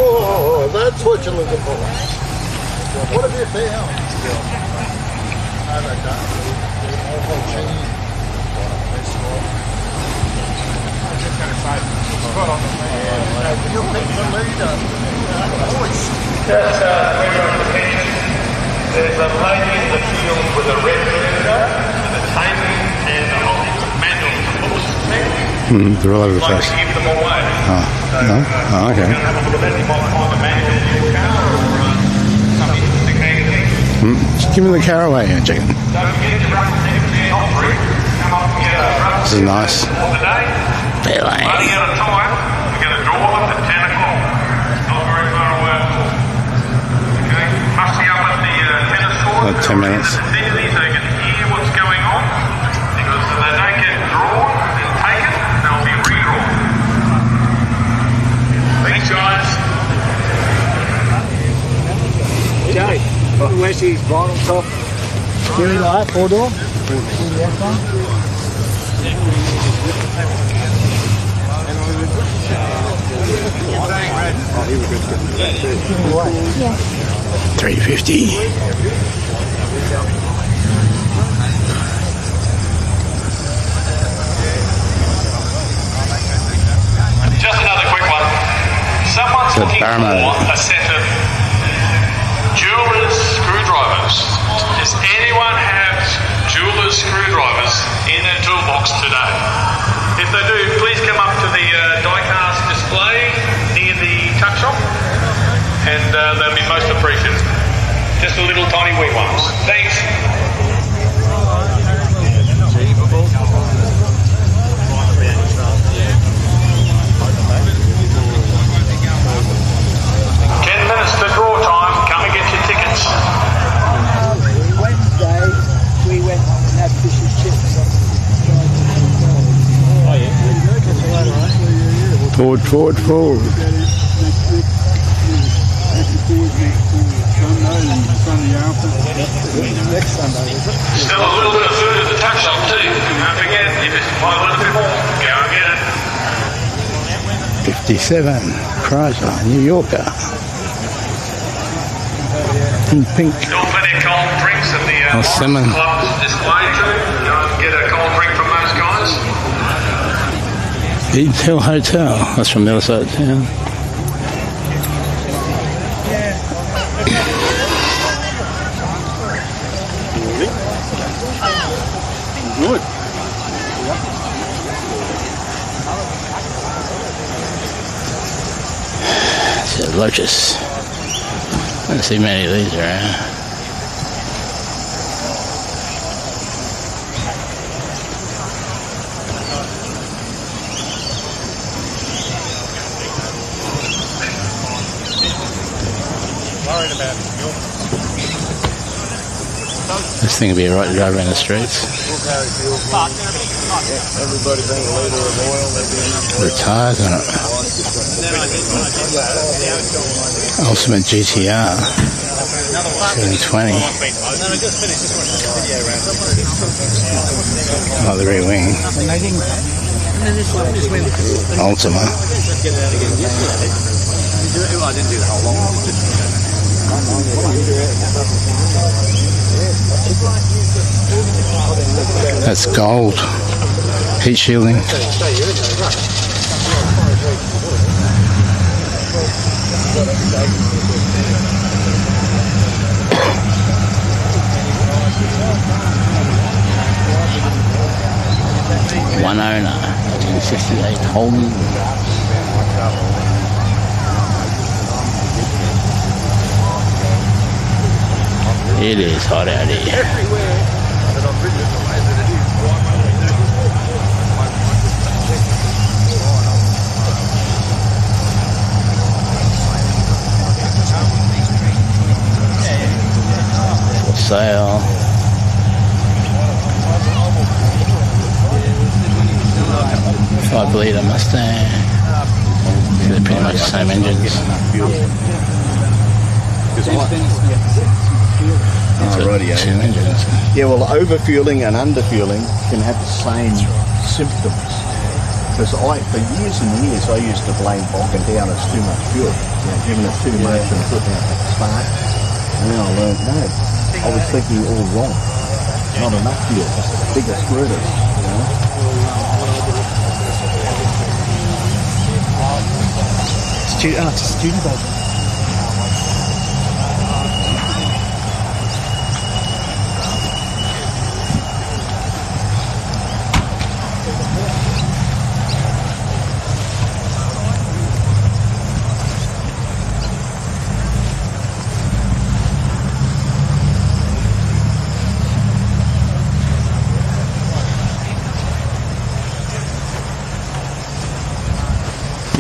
Oh, that's what you're looking for. What have you found? There's a lady in the field with a red finger, with a taming and a whole heap of manuals and books. They're all over the Like place. to give them away. Oh, no? Oh, okay. You can have a look at that, you might find a manual in your car or some interesting magazine. Just give me the car away, chicken. Don't forget to run the tickets not free. Come up and get a This is nice. on the day. Fairly. Running out of time, we're going to draw them at 10 o'clock. Not very far away at all. Okay, muster up at the tennis court. About 10 minutes. So you can hear what's going on. Because if they don't get drawn and taken, they'll be redrawn. Thanks, guys. Jay, where's his vinyl top? Cherry light, 4-door? Yeah. 350. Just another quick one. Someone's So looking Paramount. for a set of jeweler's screwdrivers. Does anyone have jeweler's screwdrivers in their toolbox today? If they do, please come up to the die-cast display near the tuck shop and they'll be most appreciated. Just the little tiny wee ones. Thanks. The draw time, come and get your tickets. Wednesday, we went and had fish and chips. Forward, forward, forward. Still a little bit of food at the tuck shop too. Don't forget, if it's 500 people, go and get it. 57, Chrysler, New Yorker. In pink. Still plenty of cold drinks at the Salmon. clubs displayed too. Go and get a cold drink from those guys. Eden Hill Hotel. That's from the other side of town. Good. It's a Lotus. I don't see many of these around. Worried about it. This thing would be right to drive around the streets. Everybody bring a liter of oil. The tires on it. Ultimate GTR 720. Oh, the rear wing. Ultima. I didn't do the whole long. That's gold. Heat shielding. One owner, 1958 Holden. It is hot out here. For sale. Five-liter Mustang. They're pretty much the same engines. Alrighty, Two engines. yeah, well, overfueling and underfueling can have the same symptoms. Because for years and years, I used to blame bogging down as too much fuel, giving it too much and putting out the spark. And then I learned, no, I was thinking all wrong. Not enough fuel, bigger squirters, It's a student boat.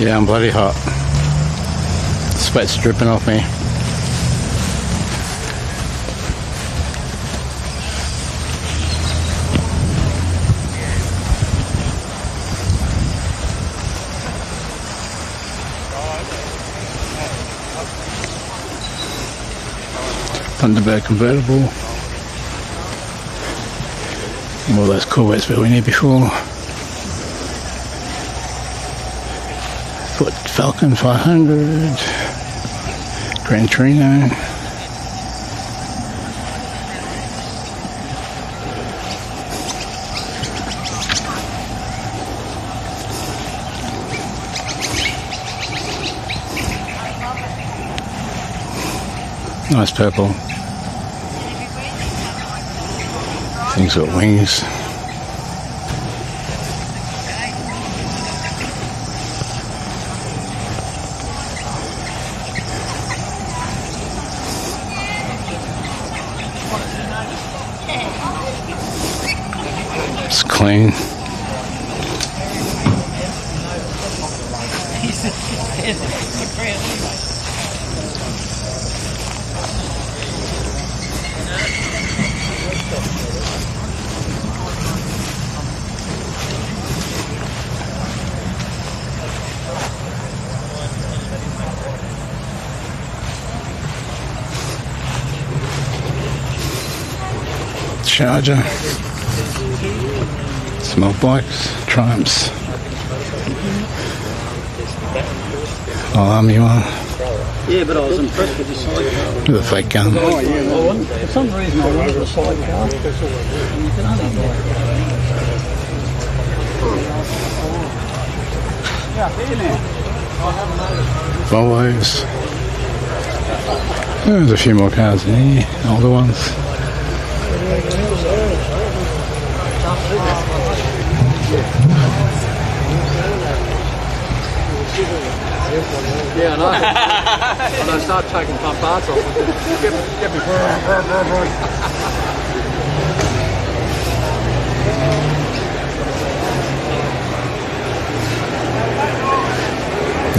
Yeah, I'm bloody hot. Sweat's dripping off me. Thunderbird convertible. All those Corvettes that we need before. Ford Falcon 500. Gran Torino. Nice purple. Things got wings. It's clean. Charger. Small bikes, Triumphs. Army one. Yeah, but I was impressed with the sidecar. With a fake gun. Oh, yeah. For some reason, I wanted a sidecar. You can only Volvos. There's a few more cars in here, older ones. Yeah, I know. When I start taking front parts off, get me.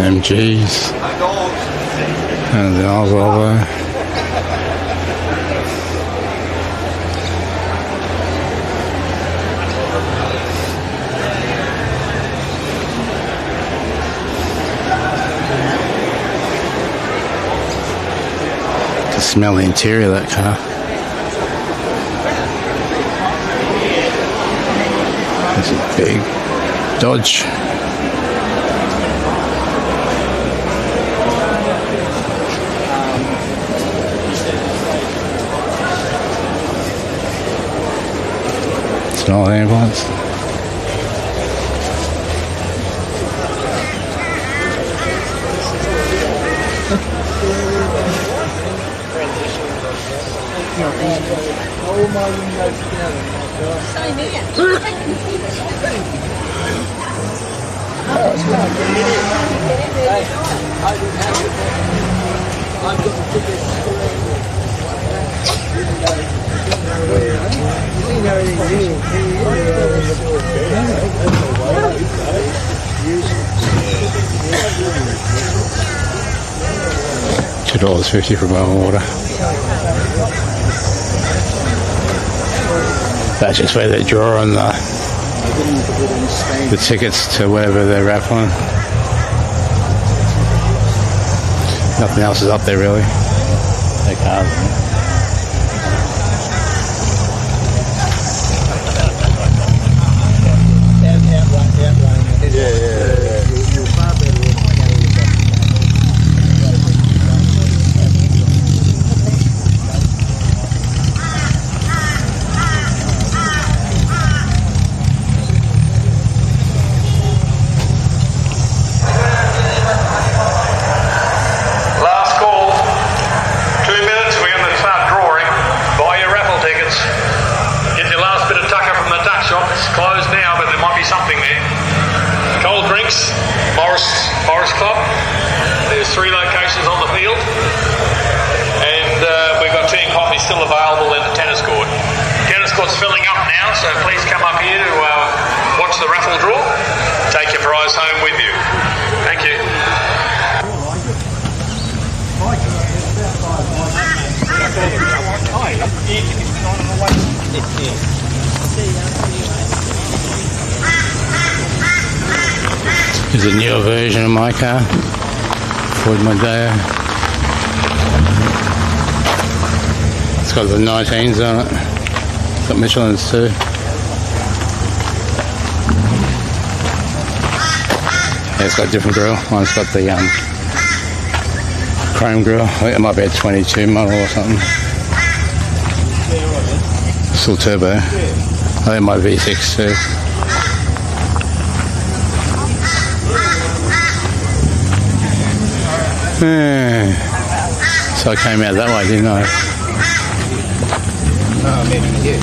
MGs. And the old Volvo. Smell the interior of that car. It's a big Dodge. It's an old ambulance. All my windows together. Same here. $2.50 for bottled water. That's just where they draw on the tickets to wherever they're raffling. Nothing else is up there really. No cars. Still available in the tennis court. Tennis court's filling up now, so please come up here to watch the raffle draw. Take your prize home with you. Thank you. Here's a newer version of my car, Ford Mondeo. It's got the 19s on it. It's got Michelin's too. Yeah, it's got a different grille. One's got the chrome grille. I think it might be a 22 model or something. Still turbo. I think it might be V6 too. Yeah. So I came out that way, didn't I? Oh, maybe, yeah.